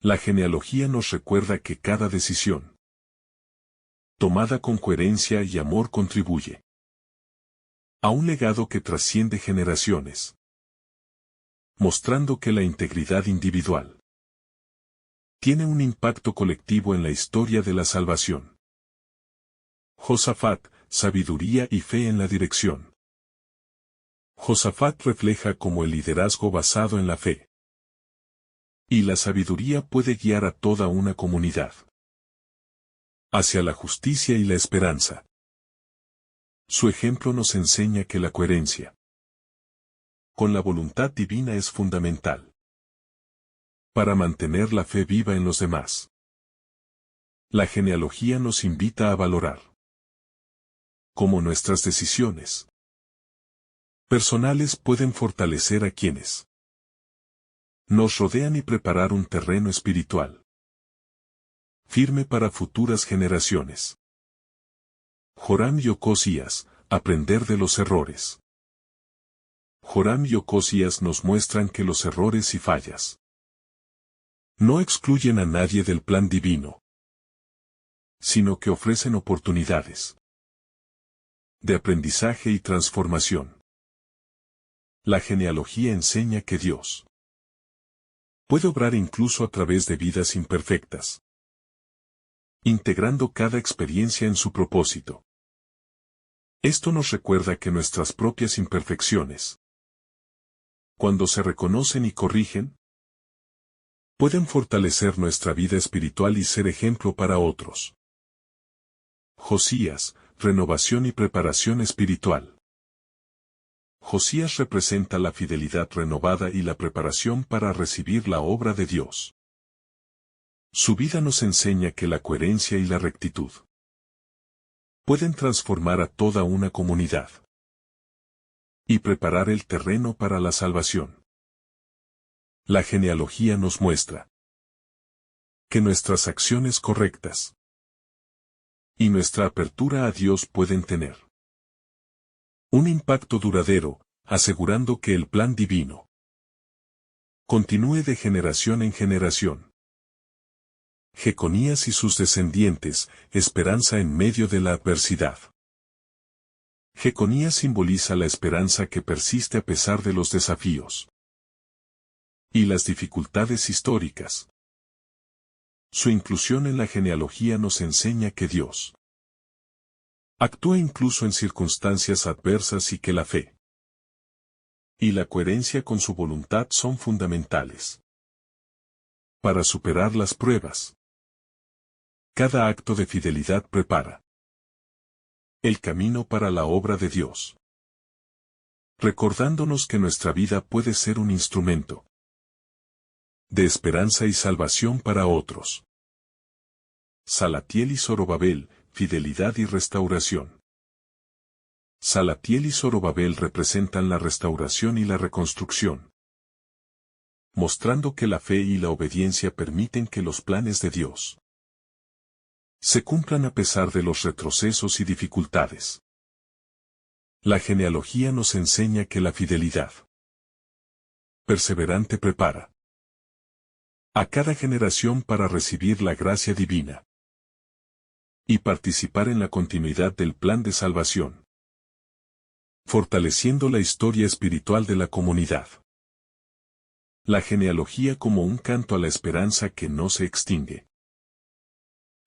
La genealogía nos recuerda que cada decisión tomada con coherencia y amor contribuye a un legado que trasciende generaciones, mostrando que la integridad individual tiene un impacto colectivo en la historia de la salvación. Josafat, sabiduría y fe en la dirección. Josafat refleja cómo el liderazgo basado en la fe y la sabiduría puede guiar a toda una comunidad hacia la justicia y la esperanza. Su ejemplo nos enseña que la coherencia con la voluntad divina es fundamental para mantener la fe viva en los demás. La genealogía nos invita a valorar cómo nuestras decisiones personales pueden fortalecer a quienes nos rodean y preparar un terreno espiritual firme para futuras generaciones. Joram y Ocosías, aprender de los errores. Joram y Ocosías nos muestran que los errores y fallas no excluyen a nadie del plan divino, sino que ofrecen oportunidades de aprendizaje y transformación. La genealogía enseña que Dios puede obrar incluso a través de vidas imperfectas, integrando cada experiencia en su propósito. Esto nos recuerda que nuestras propias imperfecciones, cuando se reconocen y corrigen, pueden fortalecer nuestra vida espiritual y ser ejemplo para otros. Josías, renovación y preparación espiritual. Josías representa la fidelidad renovada y la preparación para recibir la obra de Dios. Su vida nos enseña que la coherencia y la rectitud pueden transformar a toda una comunidad y preparar el terreno para la salvación. La genealogía nos muestra que nuestras acciones correctas y nuestra apertura a Dios pueden tener un impacto duradero, asegurando que el plan divino continúe de generación en generación. Jeconías y sus descendientes, esperanza en medio de la adversidad. Jeconías simboliza la esperanza que persiste a pesar de los desafíos y las dificultades históricas. Su inclusión en la genealogía nos enseña que Dios actúa incluso en circunstancias adversas y que la fe y la coherencia con su voluntad son fundamentales para superar las pruebas. Cada acto de fidelidad prepara el camino para la obra de Dios, recordándonos que nuestra vida puede ser un instrumento de esperanza y salvación para otros. Salatiel y Zorobabel, fidelidad y restauración. Salatiel y Zorobabel representan la restauración y la reconstrucción, mostrando que la fe y la obediencia permiten que los planes de Dios se cumplan a pesar de los retrocesos y dificultades. La genealogía nos enseña que la fidelidad perseverante prepara a cada generación para recibir la gracia divina y participar en la continuidad del plan de salvación, fortaleciendo la historia espiritual de la comunidad. La genealogía como un canto a la esperanza que no se extingue.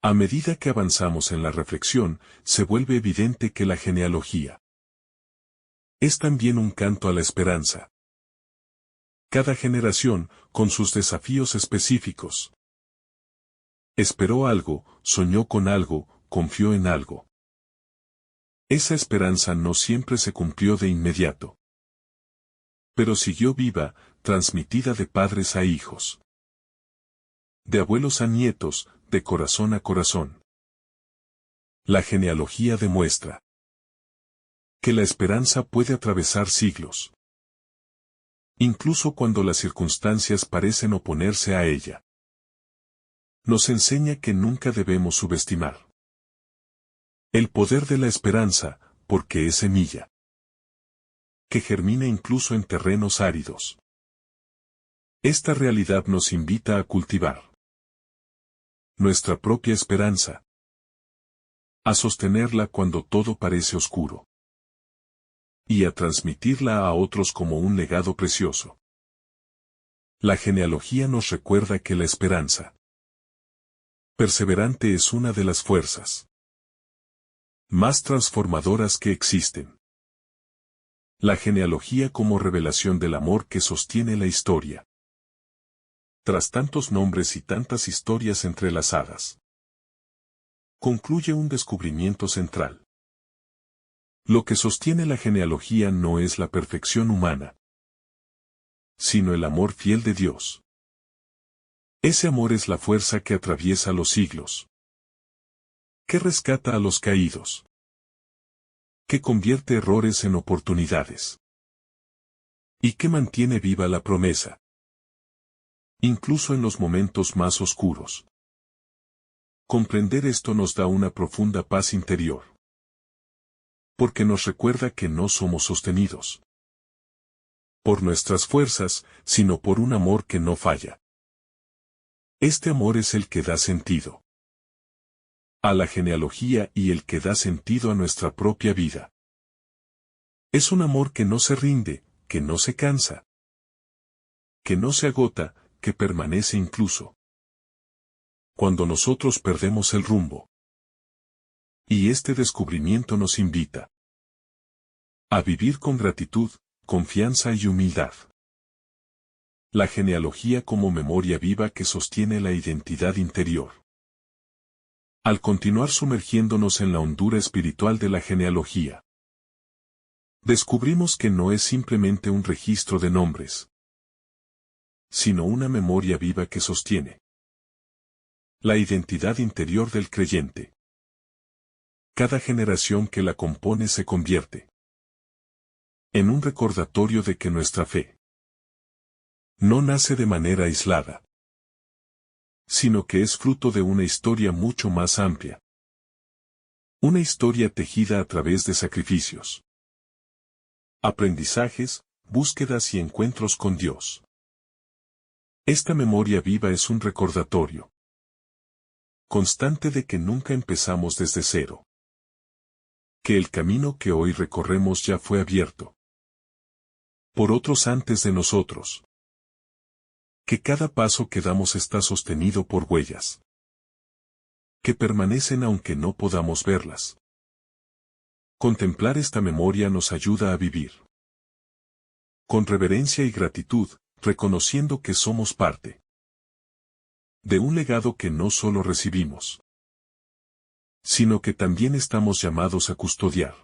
A medida que avanzamos en la reflexión, se vuelve evidente que la genealogía es también un canto a la esperanza. Cada generación, con sus desafíos específicos, esperó algo, soñó con algo, confió en algo. Esa esperanza no siempre se cumplió de inmediato, pero siguió viva, transmitida de padres a hijos, de abuelos a nietos, de corazón a corazón. La genealogía demuestra que la esperanza puede atravesar siglos, incluso cuando las circunstancias parecen oponerse a ella. Nos enseña que nunca debemos subestimar el poder de la esperanza, porque es semilla que germina incluso en terrenos áridos. Esta realidad nos invita a cultivar nuestra propia esperanza, a sostenerla cuando todo parece oscuro, y a transmitirla a otros como un legado precioso. La genealogía nos recuerda que la esperanza perseverante es una de las fuerzas más transformadoras que existen. La genealogía como revelación del amor que sostiene la historia. Tras tantos nombres y tantas historias entrelazadas, concluye un descubrimiento central. Lo que sostiene la genealogía no es la perfección humana, sino el amor fiel de Dios. Ese amor es la fuerza que atraviesa los siglos, que rescata a los caídos, que convierte errores en oportunidades, y que mantiene viva la promesa, incluso en los momentos más oscuros. Comprender esto nos da una profunda paz interior, porque nos recuerda que no somos sostenidos por nuestras fuerzas, sino por un amor que no falla. Este amor es el que da sentido a la genealogía y el que da sentido a nuestra propia vida. Es un amor que no se rinde, que no se cansa, que no se agota, que permanece incluso cuando nosotros perdemos el rumbo. Y este descubrimiento nos invita a vivir con gratitud, confianza y humildad. La genealogía como memoria viva que sostiene la identidad interior. Al continuar sumergiéndonos en la hondura espiritual de la genealogía, descubrimos que no es simplemente un registro de nombres, sino una memoria viva que sostiene la identidad interior del creyente. Cada generación que la compone se convierte en un recordatorio de que nuestra fe no nace de manera aislada, sino que es fruto de una historia mucho más amplia. Una historia tejida a través de sacrificios, aprendizajes, búsquedas y encuentros con Dios. Esta memoria viva es un recordatorio constante de que nunca empezamos desde cero. Que el camino que hoy recorremos ya fue abierto por otros antes de nosotros. Que cada paso que damos está sostenido por huellas que permanecen aunque no podamos verlas. Contemplar esta memoria nos ayuda a vivir con reverencia y gratitud, reconociendo que somos parte de un legado que no solo recibimos, sino que también estamos llamados a custodiar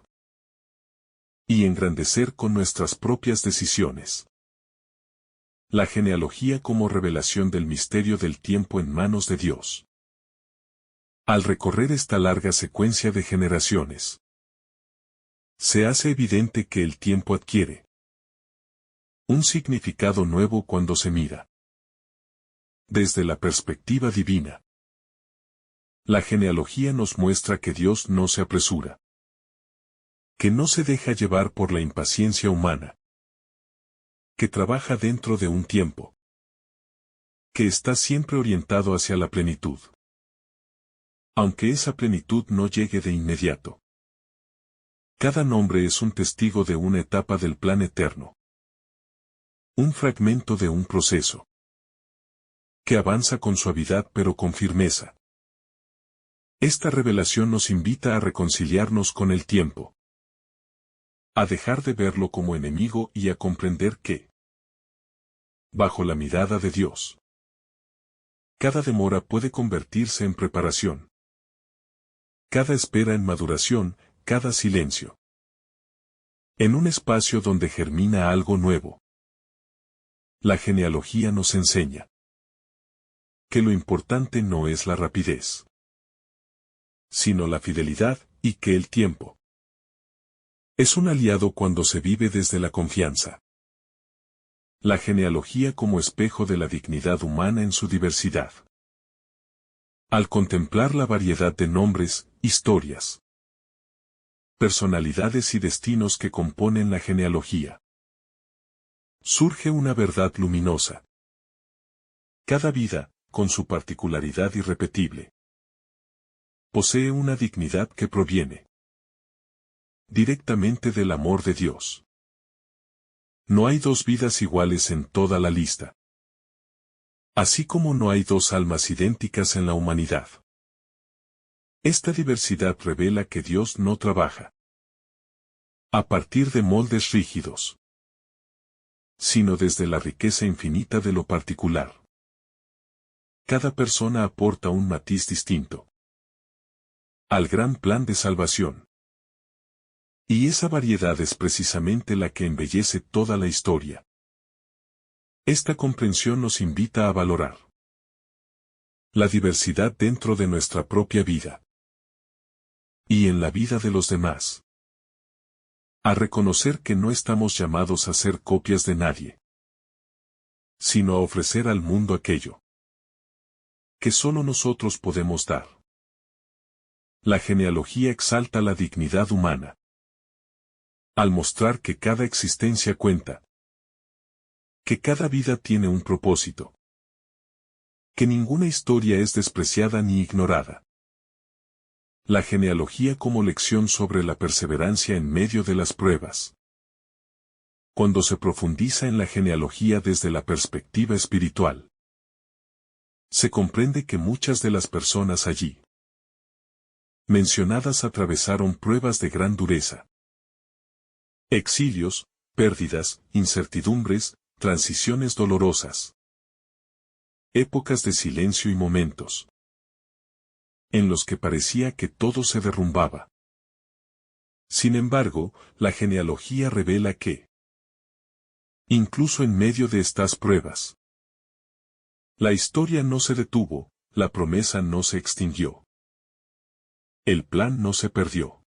y engrandecer con nuestras propias decisiones. La genealogía como revelación del misterio del tiempo en manos de Dios. Al recorrer esta larga secuencia de generaciones, se hace evidente que el tiempo adquiere un significado nuevo cuando se mira desde la perspectiva divina. La genealogía nos muestra que Dios no se apresura, que no se deja llevar por la impaciencia humana, que trabaja dentro de un tiempo que está siempre orientado hacia la plenitud, aunque esa plenitud no llegue de inmediato. Cada nombre es un testigo de una etapa del plan eterno, un fragmento de un proceso que avanza con suavidad pero con firmeza. Esta revelación nos invita a reconciliarnos con el tiempo, a dejar de verlo como enemigo y a comprender que, bajo la mirada de Dios, cada demora puede convertirse en preparación, cada espera en maduración, cada silencio en un espacio donde germina algo nuevo. La genealogía nos enseña que lo importante no es la rapidez, sino la fidelidad, y que el tiempo es un aliado cuando se vive desde la confianza. La genealogía como espejo de la dignidad humana en su diversidad. Al contemplar la variedad de nombres, historias, personalidades y destinos que componen la genealogía, surge una verdad luminosa. Cada vida, con su particularidad irrepetible, posee una dignidad que proviene directamente del amor de Dios. No hay dos vidas iguales en toda la lista, así como no hay dos almas idénticas en la humanidad. Esta diversidad revela que Dios no trabaja a partir de moldes rígidos, sino desde la riqueza infinita de lo particular. Cada persona aporta un matiz distinto al gran plan de salvación. Y esa variedad es precisamente la que embellece toda la historia. Esta comprensión nos invita a valorar la diversidad dentro de nuestra propia vida y en la vida de los demás. A reconocer que no estamos llamados a ser copias de nadie, sino a ofrecer al mundo aquello que solo nosotros podemos dar. La genealogía exalta la dignidad humana, al mostrar que cada existencia cuenta, que cada vida tiene un propósito, que ninguna historia es despreciada ni ignorada. La genealogía como lección sobre la perseverancia en medio de las pruebas. Cuando se profundiza en la genealogía desde la perspectiva espiritual, se comprende que muchas de las personas allí mencionadas atravesaron pruebas de gran dureza. Exilios, pérdidas, incertidumbres, transiciones dolorosas. Épocas de silencio y momentos en los que parecía que todo se derrumbaba. Sin embargo, la genealogía revela que, incluso en medio de estas pruebas, la historia no se detuvo, la promesa no se extinguió. El plan no se perdió.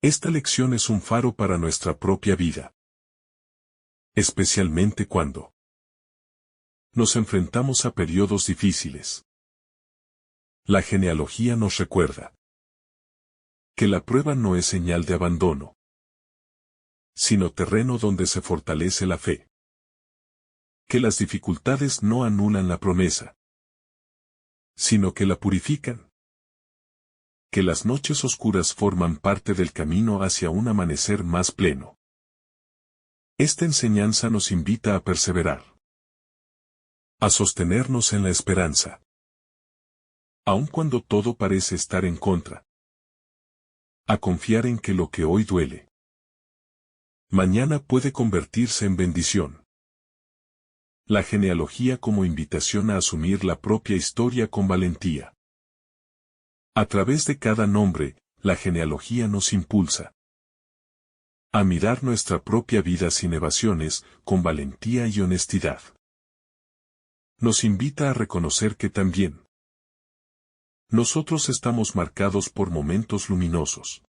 Esta lección es un faro para nuestra propia vida. Especialmente cuando nos enfrentamos a periodos difíciles. La genealogía nos recuerda que la prueba no es señal de abandono, sino terreno donde se fortalece la fe. Que las dificultades no anulan la promesa, sino que la purifican. Que las noches oscuras forman parte del camino hacia un amanecer más pleno. Esta enseñanza nos invita a perseverar, a sostenernos en la esperanza, aun cuando todo parece estar en contra, a confiar en que lo que hoy duele, mañana puede convertirse en bendición. La genealogía como invitación a asumir la propia historia con valentía. A través de cada nombre, la genealogía nos impulsa a mirar nuestra propia vida sin evasiones, con valentía y honestidad. Nos invita a reconocer que también nosotros estamos marcados por momentos luminosos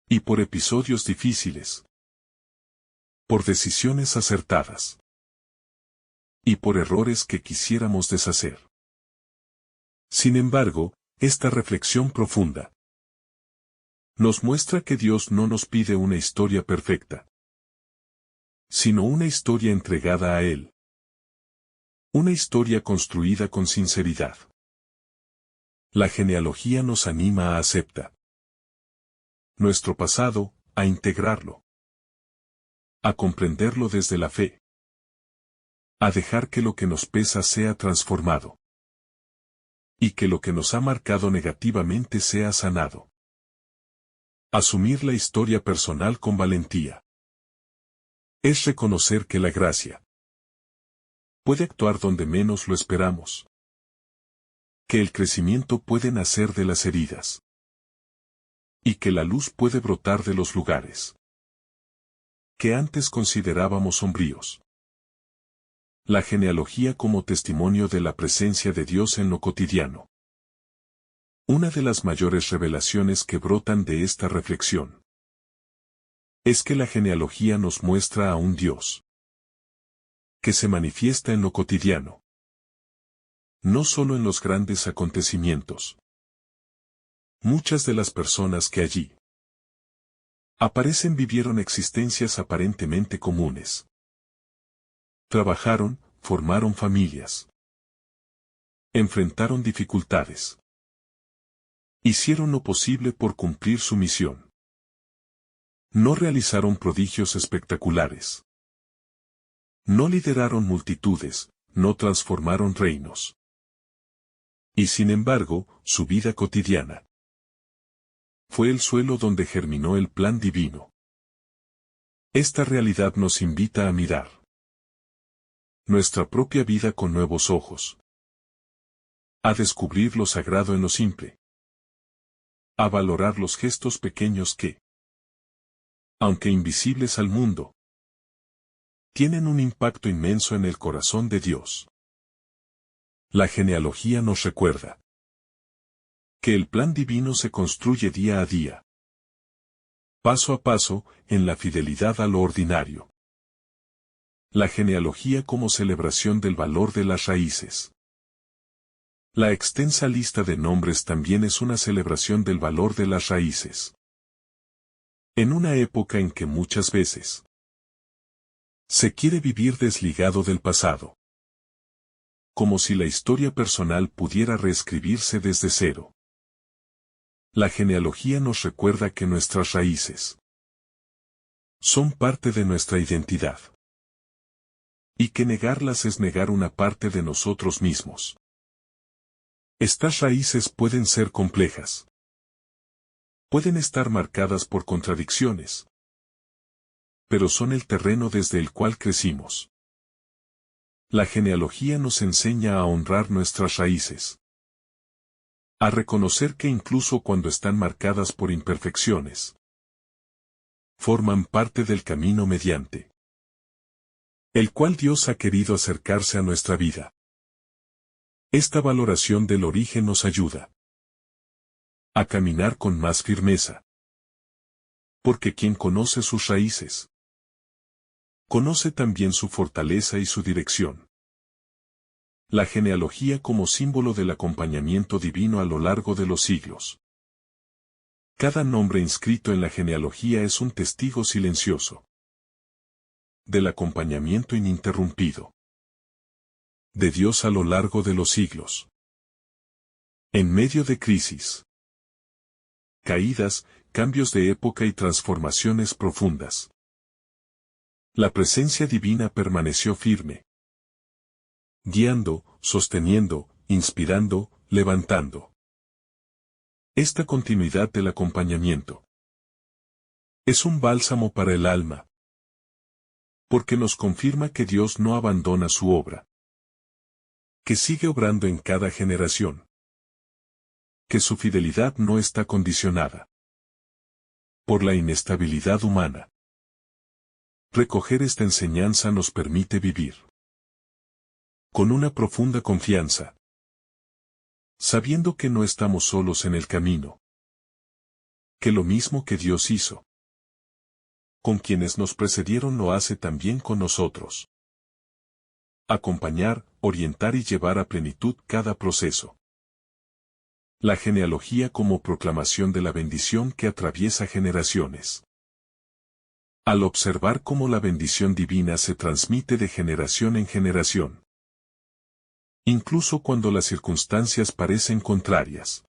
y por episodios difíciles, por decisiones acertadas y por errores que quisiéramos deshacer. Sin embargo, esta reflexión profunda nos muestra que Dios no nos pide una historia perfecta, sino una historia entregada a Él. Una historia construida con sinceridad. La genealogía nos anima a aceptar nuestro pasado, a integrarlo, a comprenderlo desde la fe, a dejar que lo que nos pesa sea transformado, y que lo que nos ha marcado negativamente sea sanado. Asumir la historia personal con valentía es reconocer que la gracia puede actuar donde menos lo esperamos, que el crecimiento puede nacer de las heridas, y que la luz puede brotar de los lugares que antes considerábamos sombríos. La genealogía como testimonio de la presencia de Dios en lo cotidiano. Una de las mayores revelaciones que brotan de esta reflexión es que la genealogía nos muestra a un Dios que se manifiesta en lo cotidiano, no solo en los grandes acontecimientos. Muchas de las personas que allí aparecen vivieron existencias aparentemente comunes. Trabajaron, formaron familias, enfrentaron dificultades. Hicieron lo posible por cumplir su misión. No realizaron prodigios espectaculares. No lideraron multitudes, no transformaron reinos. Y sin embargo, su vida cotidiana fue el suelo donde germinó el plan divino. Esta realidad nos invita a mirar nuestra propia vida con nuevos ojos. A descubrir lo sagrado en lo simple. A valorar los gestos pequeños que, aunque invisibles al mundo, tienen un impacto inmenso en el corazón de Dios. La genealogía nos recuerda que el plan divino se construye día a día, paso a paso, en la fidelidad a lo ordinario. La genealogía como celebración del valor de las raíces. La extensa lista de nombres también es una celebración del valor de las raíces. En una época en que muchas veces se quiere vivir desligado del pasado, como si la historia personal pudiera reescribirse desde cero. La genealogía nos recuerda que nuestras raíces son parte de nuestra identidad, y que negarlas es negar una parte de nosotros mismos. Estas raíces pueden ser complejas. Pueden estar marcadas por contradicciones. Pero son el terreno desde el cual crecimos. La genealogía nos enseña a honrar nuestras raíces, A reconocer que incluso cuando están marcadas por imperfecciones, forman parte del camino mediante el cual Dios ha querido acercarse a nuestra vida. Esta valoración del origen nos ayuda a caminar con más firmeza. Porque quien conoce sus raíces, conoce también su fortaleza y su dirección. La genealogía como símbolo del acompañamiento divino a lo largo de los siglos. Cada nombre inscrito en la genealogía es un testigo silencioso del acompañamiento ininterrumpido de Dios a lo largo de los siglos. En medio de crisis, caídas, cambios de época y transformaciones profundas, la presencia divina permaneció firme, guiando, sosteniendo, inspirando, levantando. Esta continuidad del acompañamiento es un bálsamo para el alma, porque nos confirma que Dios no abandona su obra, que sigue obrando en cada generación, que su fidelidad no está condicionada por la inestabilidad humana. Recoger esta enseñanza nos permite vivir con una profunda confianza, sabiendo que no estamos solos en el camino, que lo mismo que Dios hizo con quienes nos precedieron lo hace también con nosotros. Acompañar, orientar y llevar a plenitud cada proceso. La genealogía como proclamación de la bendición que atraviesa generaciones. Al observar cómo la bendición divina se transmite de generación en generación, incluso cuando las circunstancias parecen contrarias,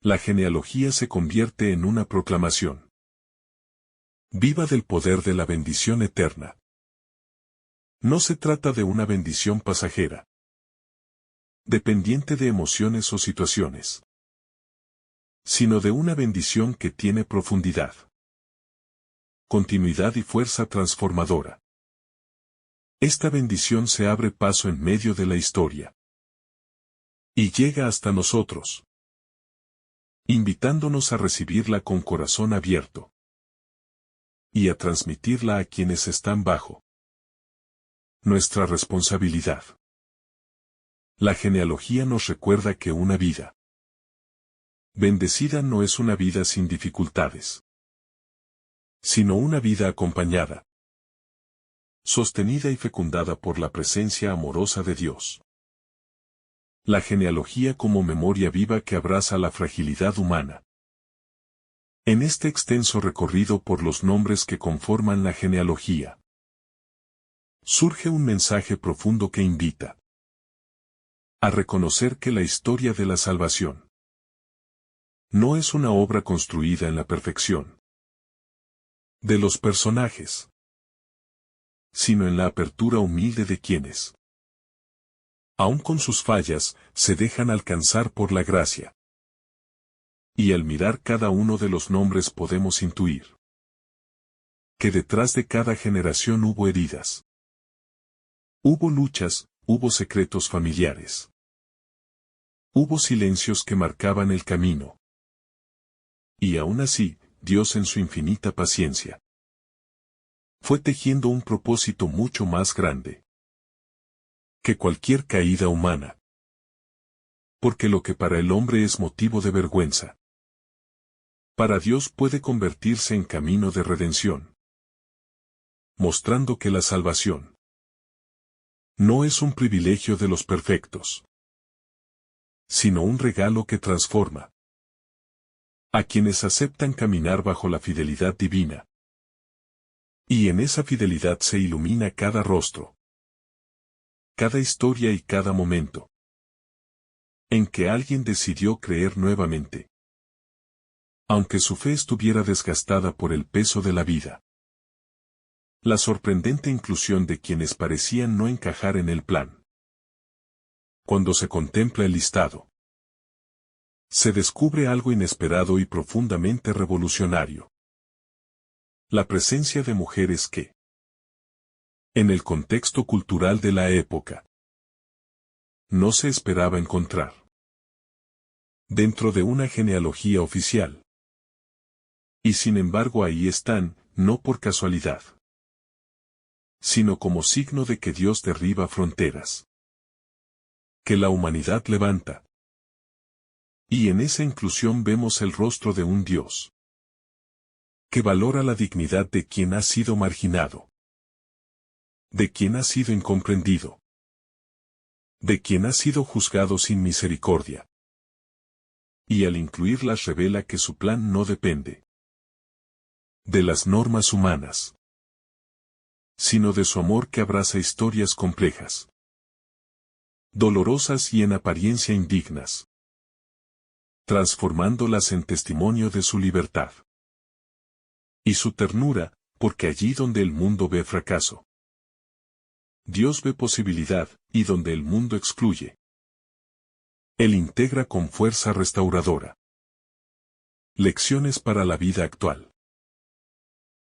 la genealogía se convierte en una proclamación viva del poder de la bendición eterna. No se trata de una bendición pasajera, dependiente de emociones o situaciones, sino de una bendición que tiene profundidad, continuidad y fuerza transformadora. Esta bendición se abre paso en medio de la historia y llega hasta nosotros, invitándonos a recibirla con corazón abierto y a transmitirla a quienes están bajo nuestra responsabilidad. La genealogía nos recuerda que una vida bendecida no es una vida sin dificultades, sino una vida acompañada, sostenida y fecundada por la presencia amorosa de Dios. La genealogía como memoria viva que abraza la fragilidad humana. En este extenso recorrido por los nombres que conforman la genealogía, surge un mensaje profundo que invita a reconocer que la historia de la salvación no es una obra construida en la perfección de los personajes, sino en la apertura humilde de quienes, aun con sus fallas, se dejan alcanzar por la gracia. Y al mirar cada uno de los nombres podemos intuir que detrás de cada generación hubo heridas, hubo luchas, hubo secretos familiares, hubo silencios que marcaban el camino. Y aún así, Dios en su infinita paciencia fue tejiendo un propósito mucho más grande que cualquier caída humana. Porque lo que para el hombre es motivo de vergüenza, para Dios puede convertirse en camino de redención, mostrando que la salvación no es un privilegio de los perfectos, sino un regalo que transforma a quienes aceptan caminar bajo la fidelidad divina. Y en esa fidelidad se ilumina cada rostro, cada historia y cada momento en que alguien decidió creer nuevamente, aunque su fe estuviera desgastada por el peso de la vida. La sorprendente inclusión de quienes parecían no encajar en el plan. Cuando se contempla el listado, se descubre algo inesperado y profundamente revolucionario. La presencia de mujeres que, en el contexto cultural de la época, no se esperaba encontrar. dentro de una genealogía oficial. Y sin embargo ahí están, no por casualidad, sino como signo de que Dios derriba fronteras, que la humanidad levanta. Y en esa inclusión vemos el rostro de un Dios que valora la dignidad de quien ha sido marginado, de quien ha sido incomprendido, de quien ha sido juzgado sin misericordia. Y al incluirlas revela que su plan no depende de las normas humanas, sino de su amor que abraza historias complejas, dolorosas y en apariencia indignas, transformándolas en testimonio de su libertad. Y su ternura, porque allí donde el mundo ve fracaso, Dios ve posibilidad, y donde el mundo excluye, Él integra con fuerza restauradora. Lecciones para la vida actual.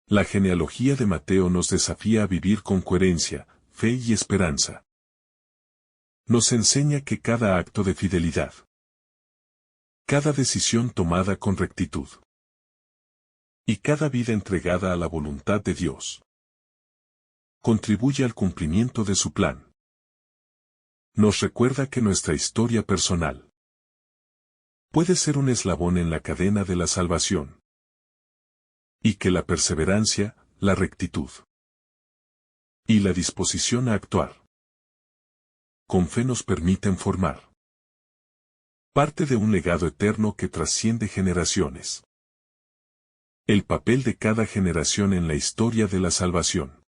La genealogía de Mateo nos desafía a vivir con coherencia, fe y esperanza. Nos enseña que cada acto de fidelidad, cada decisión tomada con rectitud, y cada vida entregada a la voluntad de Dios, contribuye al cumplimiento de su plan. Nos recuerda que nuestra historia personal puede ser un eslabón en la cadena de la salvación, y que la perseverancia, la rectitud y la disposición a actuar con fe nos permiten formar parte de un legado eterno que trasciende generaciones. El papel de cada generación en la historia de la salvación.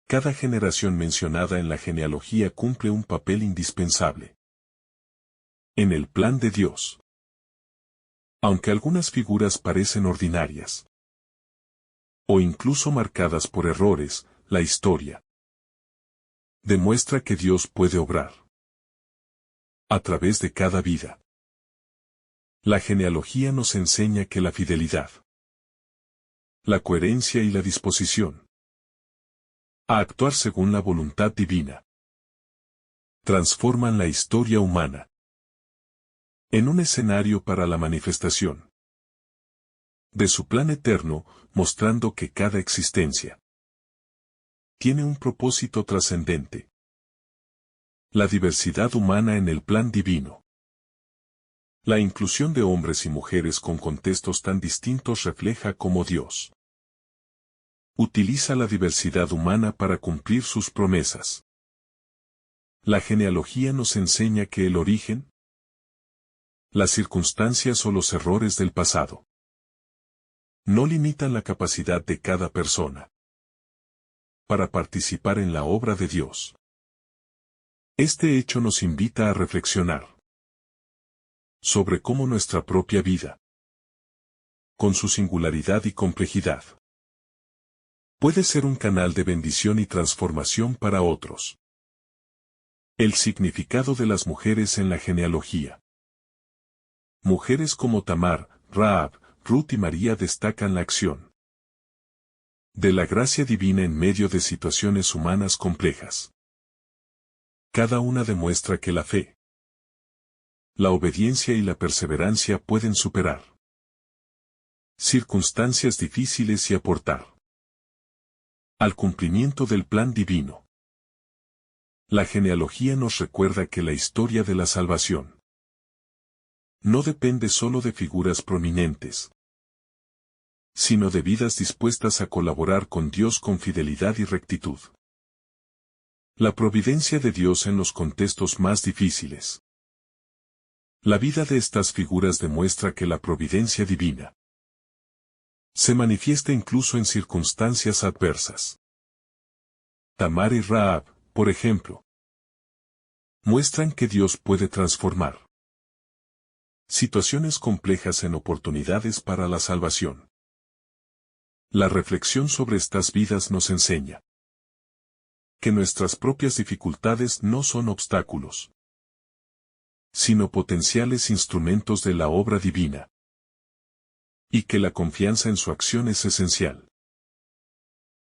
Cada generación mencionada en la genealogía cumple un papel indispensable en el plan de Dios. Aunque algunas figuras parecen ordinarias o incluso marcadas por errores, la historia demuestra que Dios puede obrar a través de cada vida. La genealogía nos enseña que la fidelidad, la coherencia y la disposición a actuar según la voluntad divina transforman la historia humana en un escenario para la manifestación de su plan eterno, mostrando que cada existencia tiene un propósito trascendente. La diversidad humana en el plan divino. La inclusión de hombres y mujeres con contextos tan distintos refleja cómo Dios utiliza la diversidad humana para cumplir sus promesas. La genealogía nos enseña que el origen, las circunstancias o los errores del pasado no limitan la capacidad de cada persona para participar en la obra de Dios. Este hecho nos invita a reflexionar sobre cómo nuestra propia vida, con su singularidad y complejidad, puede ser un canal de bendición y transformación para otros. El significado de las mujeres en la genealogía. Mujeres como Tamar, Rahab, Ruth y María destacan la acción de la gracia divina en medio de situaciones humanas complejas. Cada una demuestra que la fe, la obediencia y la perseverancia pueden superar circunstancias difíciles y aportar al cumplimiento del plan divino. La genealogía nos recuerda que la historia de la salvación no depende solo de figuras prominentes, sino de vidas dispuestas a colaborar con Dios con fidelidad y rectitud. La providencia de Dios en los contextos más difíciles. La vida de estas figuras demuestra que la providencia divina se manifiesta incluso en circunstancias adversas. Tamar y Rahab, por ejemplo, muestran que Dios puede transformar situaciones complejas en oportunidades para la salvación. La reflexión sobre estas vidas nos enseña que nuestras propias dificultades no son obstáculos, sino potenciales instrumentos de la obra divina, y que la confianza en su acción es esencial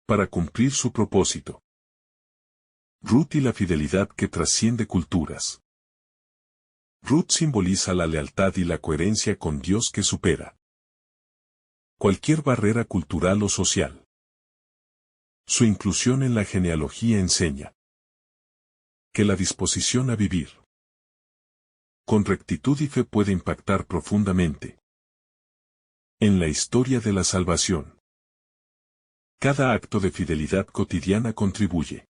para cumplir su propósito. Ruth y la fidelidad que trasciende culturas. Ruth simboliza la lealtad y la coherencia con Dios que supera cualquier barrera cultural o social. Su inclusión en la genealogía enseña que la disposición a vivir con rectitud y fe puede impactar profundamente en la historia de la salvación. Cada acto de fidelidad cotidiana contribuye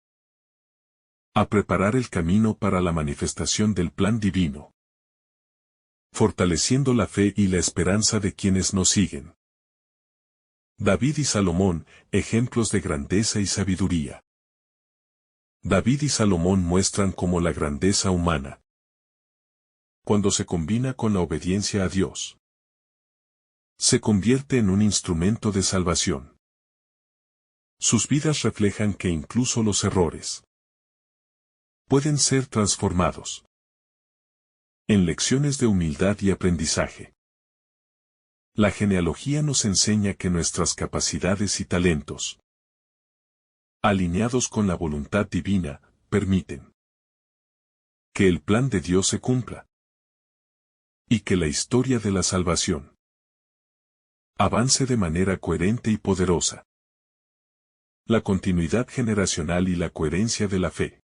a preparar el camino para la manifestación del plan divino, fortaleciendo la fe y la esperanza de quienes nos siguen. David y Salomón, ejemplos de grandeza y sabiduría. David y Salomón muestran cómo la grandeza humana, cuando se combina con la obediencia a Dios, se convierte en un instrumento de salvación. Sus vidas reflejan que incluso los errores pueden ser transformados en lecciones de humildad y aprendizaje. La genealogía nos enseña que nuestras capacidades y talentos, alineados con la voluntad divina, permiten que el plan de Dios se cumpla y que la historia de la salvación avance de manera coherente y poderosa. La continuidad generacional y la coherencia de la fe.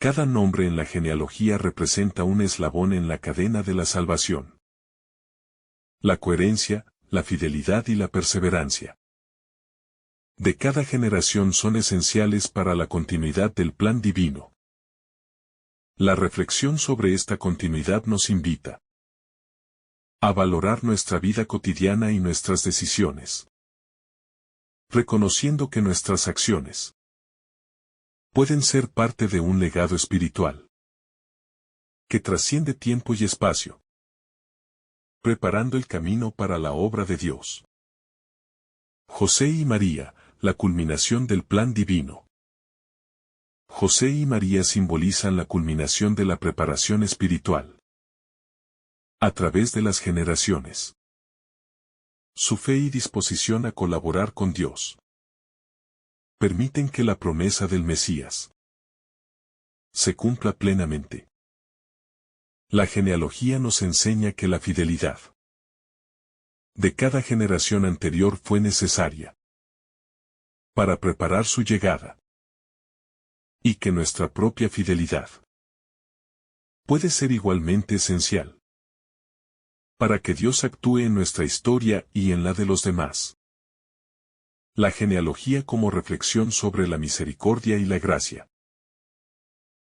Cada nombre en la genealogía representa un eslabón en la cadena de la salvación. La coherencia, la fidelidad y la perseverancia de cada generación son esenciales para la continuidad del plan divino. La reflexión sobre esta continuidad nos invita a valorar nuestra vida cotidiana y nuestras decisiones, reconociendo que nuestras acciones pueden ser parte de un legado espiritual que trasciende tiempo y espacio, preparando el camino para la obra de Dios. José y María, la culminación del plan divino. José y María simbolizan la culminación de la preparación espiritual a través de las generaciones. Su fe y disposición a colaborar con Dios permiten que la promesa del Mesías se cumpla plenamente. La genealogía nos enseña que la fidelidad de cada generación anterior fue necesaria para preparar su llegada, y que nuestra propia fidelidad puede ser igualmente esencial para que Dios actúe en nuestra historia y en la de los demás. La genealogía como reflexión sobre la misericordia y la gracia.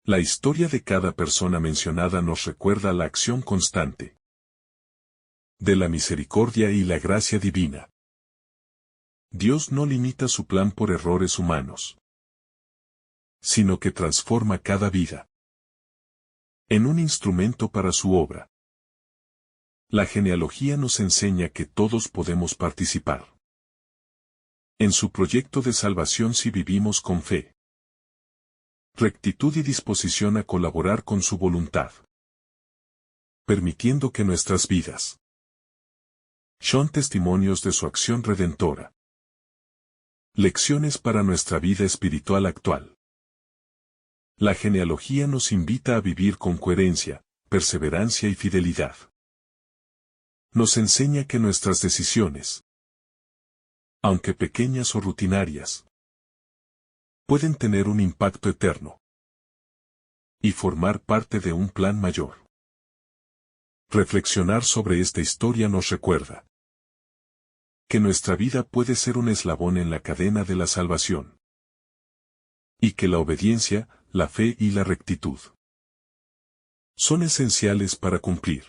La historia de cada persona mencionada nos recuerda la acción constante de la misericordia y la gracia divina. Dios no limita su plan por errores humanos, sino que transforma cada vida en un instrumento para su obra. La genealogía nos enseña que todos podemos participar en su proyecto de salvación si vivimos con fe, rectitud y disposición a colaborar con su voluntad, permitiendo que nuestras vidas son testimonios de su acción redentora. Lecciones para nuestra vida espiritual actual. La genealogía nos invita a vivir con coherencia, perseverancia y fidelidad. Nos enseña que nuestras decisiones, aunque pequeñas o rutinarias, pueden tener un impacto eterno y formar parte de un plan mayor. Reflexionar sobre esta historia nos recuerda que nuestra vida puede ser un eslabón en la cadena de la salvación, y que la obediencia, la fe y la rectitud son esenciales para cumplir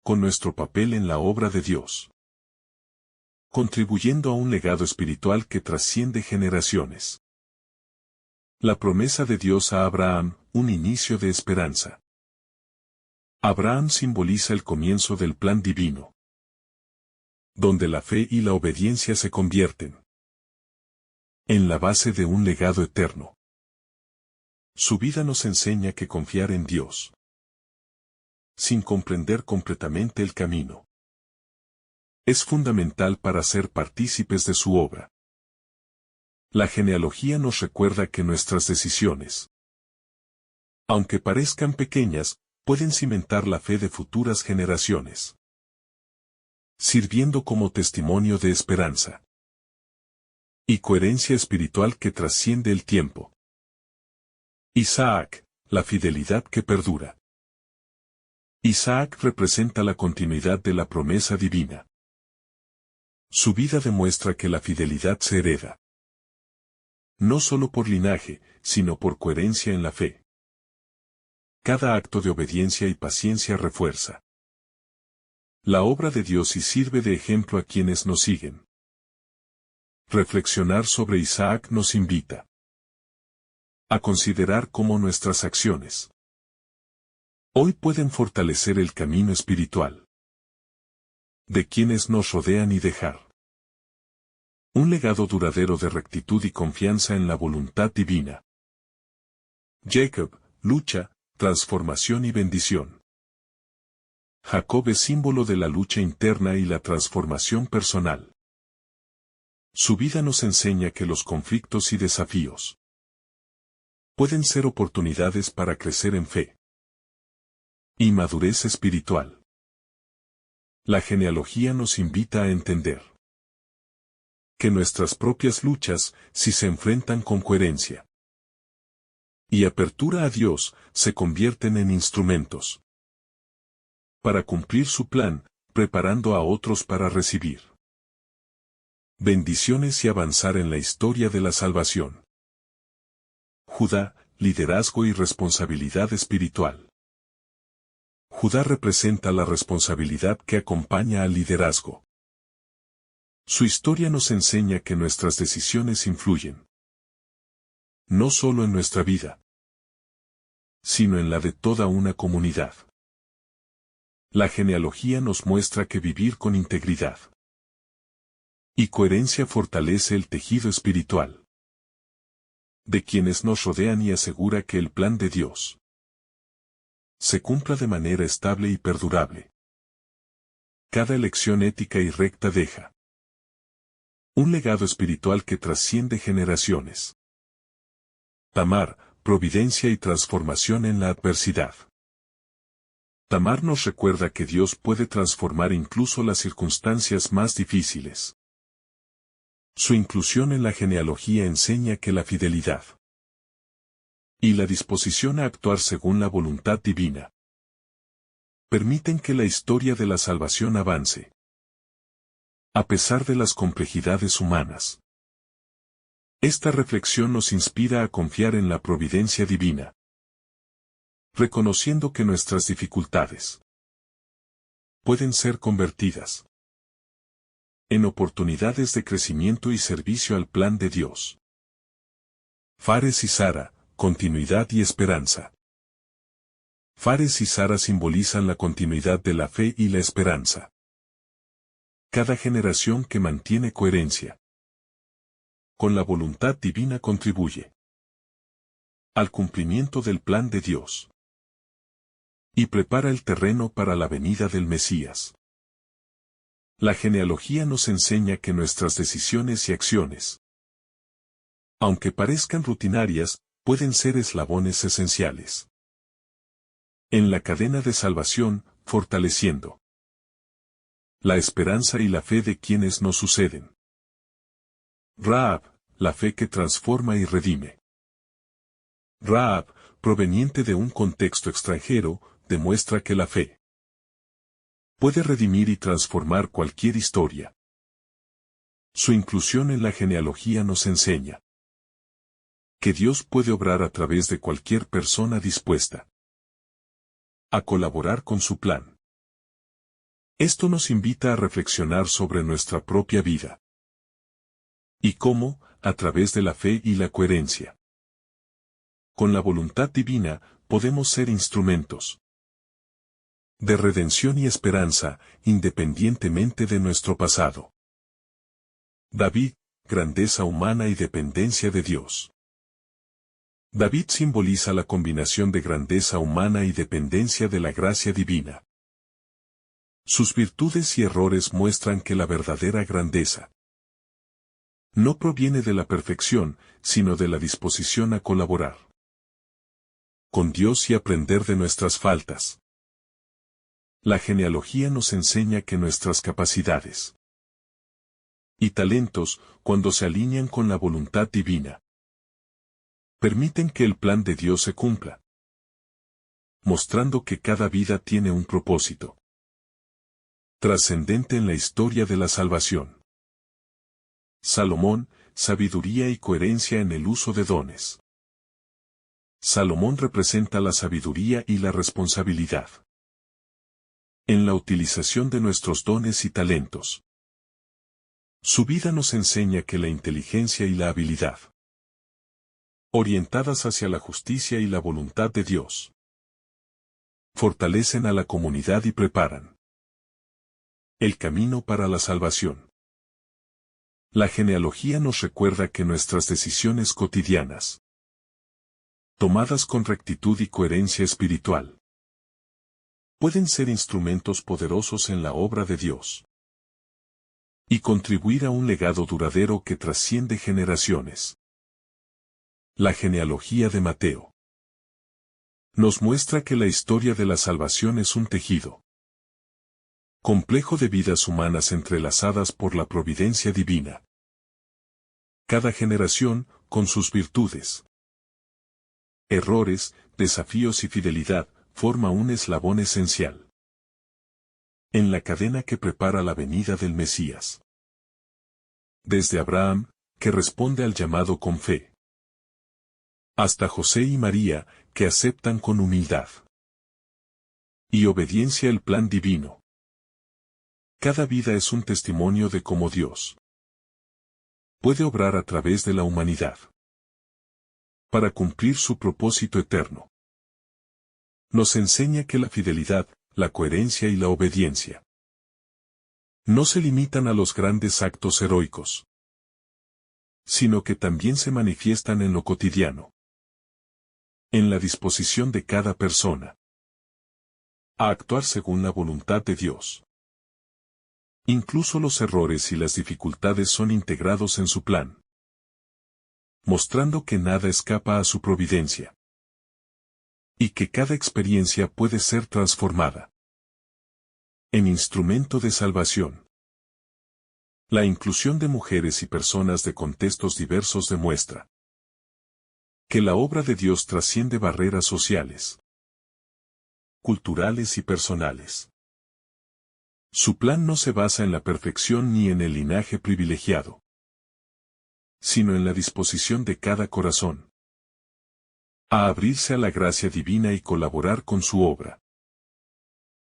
con nuestro papel en la obra de Dios, contribuyendo a un legado espiritual que trasciende generaciones. La promesa de Dios a Abraham, un inicio de esperanza. Abraham simboliza el comienzo del plan divino, donde la fe y la obediencia se convierten en la base de un legado eterno. Su vida nos enseña que confiar en Dios, sin comprender completamente el camino, es fundamental para ser partícipes de su obra. La genealogía nos recuerda que nuestras decisiones, aunque parezcan pequeñas, pueden cimentar la fe de futuras generaciones, sirviendo como testimonio de esperanza y coherencia espiritual que trasciende el tiempo. Isaac, la fidelidad que perdura. Isaac representa la continuidad de la promesa divina. Su vida demuestra que la fidelidad se hereda, no solo por linaje, sino por coherencia en la fe. Cada acto de obediencia y paciencia refuerza la obra de Dios y sirve de ejemplo a quienes nos siguen. Reflexionar sobre Isaac nos invita a considerar cómo nuestras acciones hoy pueden fortalecer el camino espiritual de quienes nos rodean y dejar un legado duradero de rectitud y confianza en la voluntad divina. Jacob, lucha, transformación y bendición. Jacob es símbolo de la lucha interna y la transformación personal. Su vida nos enseña que los conflictos y desafíos pueden ser oportunidades para crecer en fe y madurez espiritual. La genealogía nos invita a entender que nuestras propias luchas, si se enfrentan con coherencia y apertura a Dios, se convierten en instrumentos para cumplir su plan, preparando a otros para recibir bendiciones y avanzar en la historia de la salvación. Judá, liderazgo y responsabilidad espiritual. Judá representa la responsabilidad que acompaña al liderazgo. Su historia nos enseña que nuestras decisiones influyen no solo en nuestra vida, sino en la de toda una comunidad. La genealogía nos muestra que vivir con integridad y coherencia fortalece el tejido espiritual de quienes nos rodean y asegura que el plan de Dios se cumpla de manera estable y perdurable. Cada elección ética y recta deja un legado espiritual que trasciende generaciones. Tamar, providencia y transformación en la adversidad. Tamar nos recuerda que Dios puede transformar incluso las circunstancias más difíciles. Su inclusión en la genealogía enseña que la fidelidad y la disposición a actuar según la voluntad divina permiten que la historia de la salvación avance, a pesar de las complejidades humanas. Esta reflexión nos inspira a confiar en la providencia divina, reconociendo que nuestras dificultades pueden ser convertidas en oportunidades de crecimiento y servicio al plan de Dios. Fares y Sara, continuidad y esperanza. Fares y Sara simbolizan la continuidad de la fe y la esperanza. Cada generación que mantiene coherencia con la voluntad divina contribuye al cumplimiento del plan de Dios y prepara el terreno para la venida del Mesías. La genealogía nos enseña que nuestras decisiones y acciones, aunque parezcan rutinarias, pueden ser eslabones esenciales en la cadena de salvación, fortaleciendo la esperanza y la fe de quienes nos suceden. Rahab, la fe que transforma y redime. Rahab, proveniente de un contexto extranjero, demuestra que la fe puede redimir y transformar cualquier historia. Su inclusión en la genealogía nos enseña que Dios puede obrar a través de cualquier persona dispuesta a colaborar con su plan. Esto nos invita a reflexionar sobre nuestra propia vida y cómo, a través de la fe y la coherencia con la voluntad divina, podemos ser instrumentos de redención y esperanza, independientemente de nuestro pasado. David, grandeza humana y dependencia de Dios. David simboliza la combinación de grandeza humana y dependencia de la gracia divina. Sus virtudes y errores muestran que la verdadera grandeza no proviene de la perfección, sino de la disposición a colaborar con Dios y aprender de nuestras faltas. La genealogía nos enseña que nuestras capacidades y talentos, cuando se alinean con la voluntad divina, permiten que el plan de Dios se cumpla, mostrando que cada vida tiene un propósito trascendente en la historia de la salvación. Salomón, sabiduría y coherencia en el uso de dones. Salomón representa la sabiduría y la responsabilidad en la utilización de nuestros dones y talentos. Su vida nos enseña que la inteligencia y la habilidad, orientadas hacia la justicia y la voluntad de Dios, fortalecen a la comunidad y preparan el camino para la salvación. La genealogía nos recuerda que nuestras decisiones cotidianas, tomadas con rectitud y coherencia espiritual, pueden ser instrumentos poderosos en la obra de Dios y contribuir a un legado duradero que trasciende generaciones. La genealogía de Mateo nos muestra que la historia de la salvación es un tejido complejo de vidas humanas entrelazadas por la providencia divina. Cada generación, con sus virtudes, errores, desafíos y fidelidad, forma un eslabón esencial en la cadena que prepara la venida del Mesías. Desde Abraham, que responde al llamado con fe, hasta José y María, que aceptan con humildad y obediencia el plan divino. Cada vida es un testimonio de cómo Dios puede obrar a través de la humanidad para cumplir su propósito eterno. Nos enseña que la fidelidad, la coherencia y la obediencia no se limitan a los grandes actos heroicos, sino que también se manifiestan en lo cotidiano, en la disposición de cada persona a actuar según la voluntad de Dios. Incluso los errores y las dificultades son integrados en su plan, mostrando que nada escapa a su providencia y que cada experiencia puede ser transformada en instrumento de salvación. La inclusión de mujeres y personas de contextos diversos demuestra que la obra de Dios trasciende barreras sociales, culturales y personales. Su plan no se basa en la perfección ni en el linaje privilegiado, sino en la disposición de cada corazón a abrirse a la gracia divina y colaborar con su obra.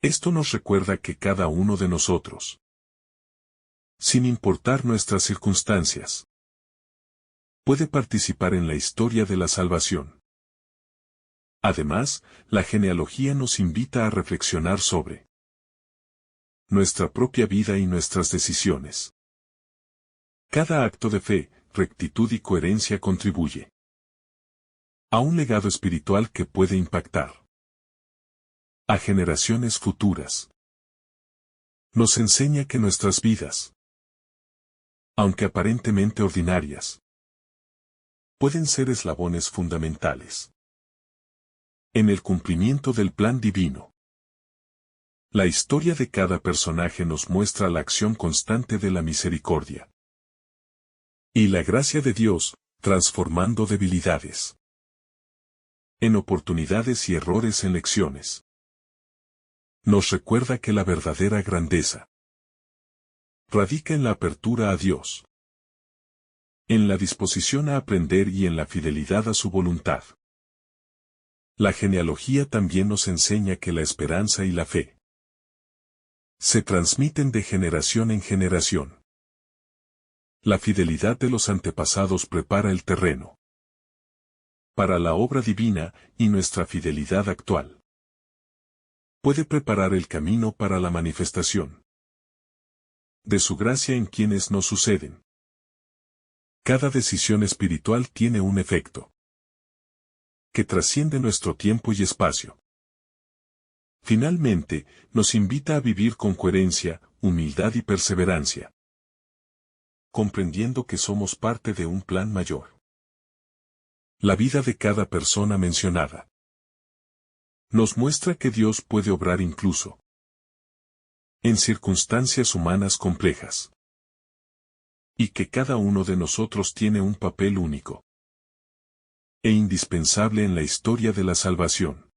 Esto nos recuerda que cada uno de nosotros, sin importar nuestras circunstancias, puede participar en la historia de la salvación. Además, la genealogía nos invita a reflexionar sobre nuestra propia vida y nuestras decisiones. Cada acto de fe, rectitud y coherencia contribuye a un legado espiritual que puede impactar a generaciones futuras. Nos enseña que nuestras vidas, aunque aparentemente ordinarias, pueden ser eslabones fundamentales en el cumplimiento del plan divino. La historia de cada personaje nos muestra la acción constante de la misericordia y la gracia de Dios, transformando debilidades en oportunidades y errores en lecciones. Nos recuerda que la verdadera grandeza radica en la apertura a Dios, en la disposición a aprender y en la fidelidad a su voluntad. La genealogía también nos enseña que la esperanza y la fe se transmiten de generación en generación. La fidelidad de los antepasados prepara el terreno para la obra divina, y nuestra fidelidad actual puede preparar el camino para la manifestación de su gracia en quienes nos suceden. Cada decisión espiritual tiene un efecto que trasciende nuestro tiempo y espacio. Finalmente, nos invita a vivir con coherencia, humildad y perseverancia, comprendiendo que somos parte de un plan mayor. La vida de cada persona mencionada Nos muestra que Dios puede obrar incluso en circunstancias humanas complejas. Y que cada uno de nosotros tiene un papel único e indispensable en la historia de la salvación.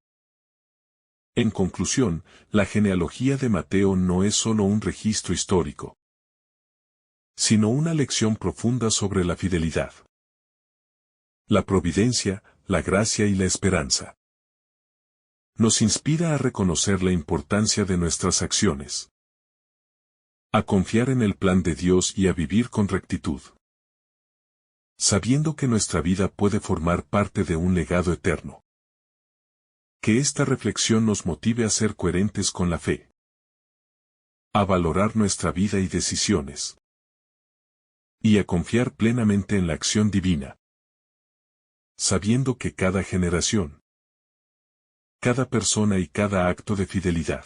En conclusión, la genealogía de Mateo no es solo un registro histórico, sino una lección profunda sobre la fidelidad, la providencia, la gracia y la esperanza. Nos inspira a reconocer la importancia de nuestras acciones, a confiar en el plan de Dios y a vivir con rectitud, sabiendo que nuestra vida puede formar parte de un legado eterno. Que esta reflexión nos motive a ser coherentes con la fe, a valorar nuestra vida y decisiones, y a confiar plenamente en la acción divina, sabiendo que cada generación, cada persona y cada acto de fidelidad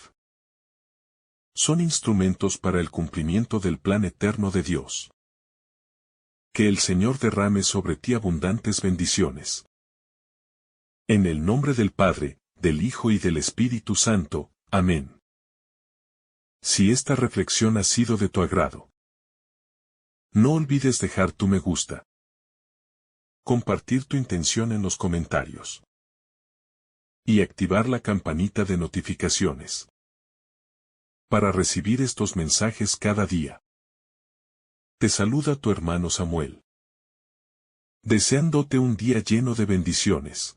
son instrumentos para el cumplimiento del plan eterno de Dios. Que el Señor derrame sobre ti abundantes bendiciones. En el nombre del Padre, del Hijo y del Espíritu Santo. Amén. Si esta reflexión ha sido de tu agrado, no olvides dejar tu me gusta, compartir tu intención en los comentarios y activar la campanita de notificaciones para recibir estos mensajes cada día. Te saluda tu hermano Samuel, deseándote un día lleno de bendiciones.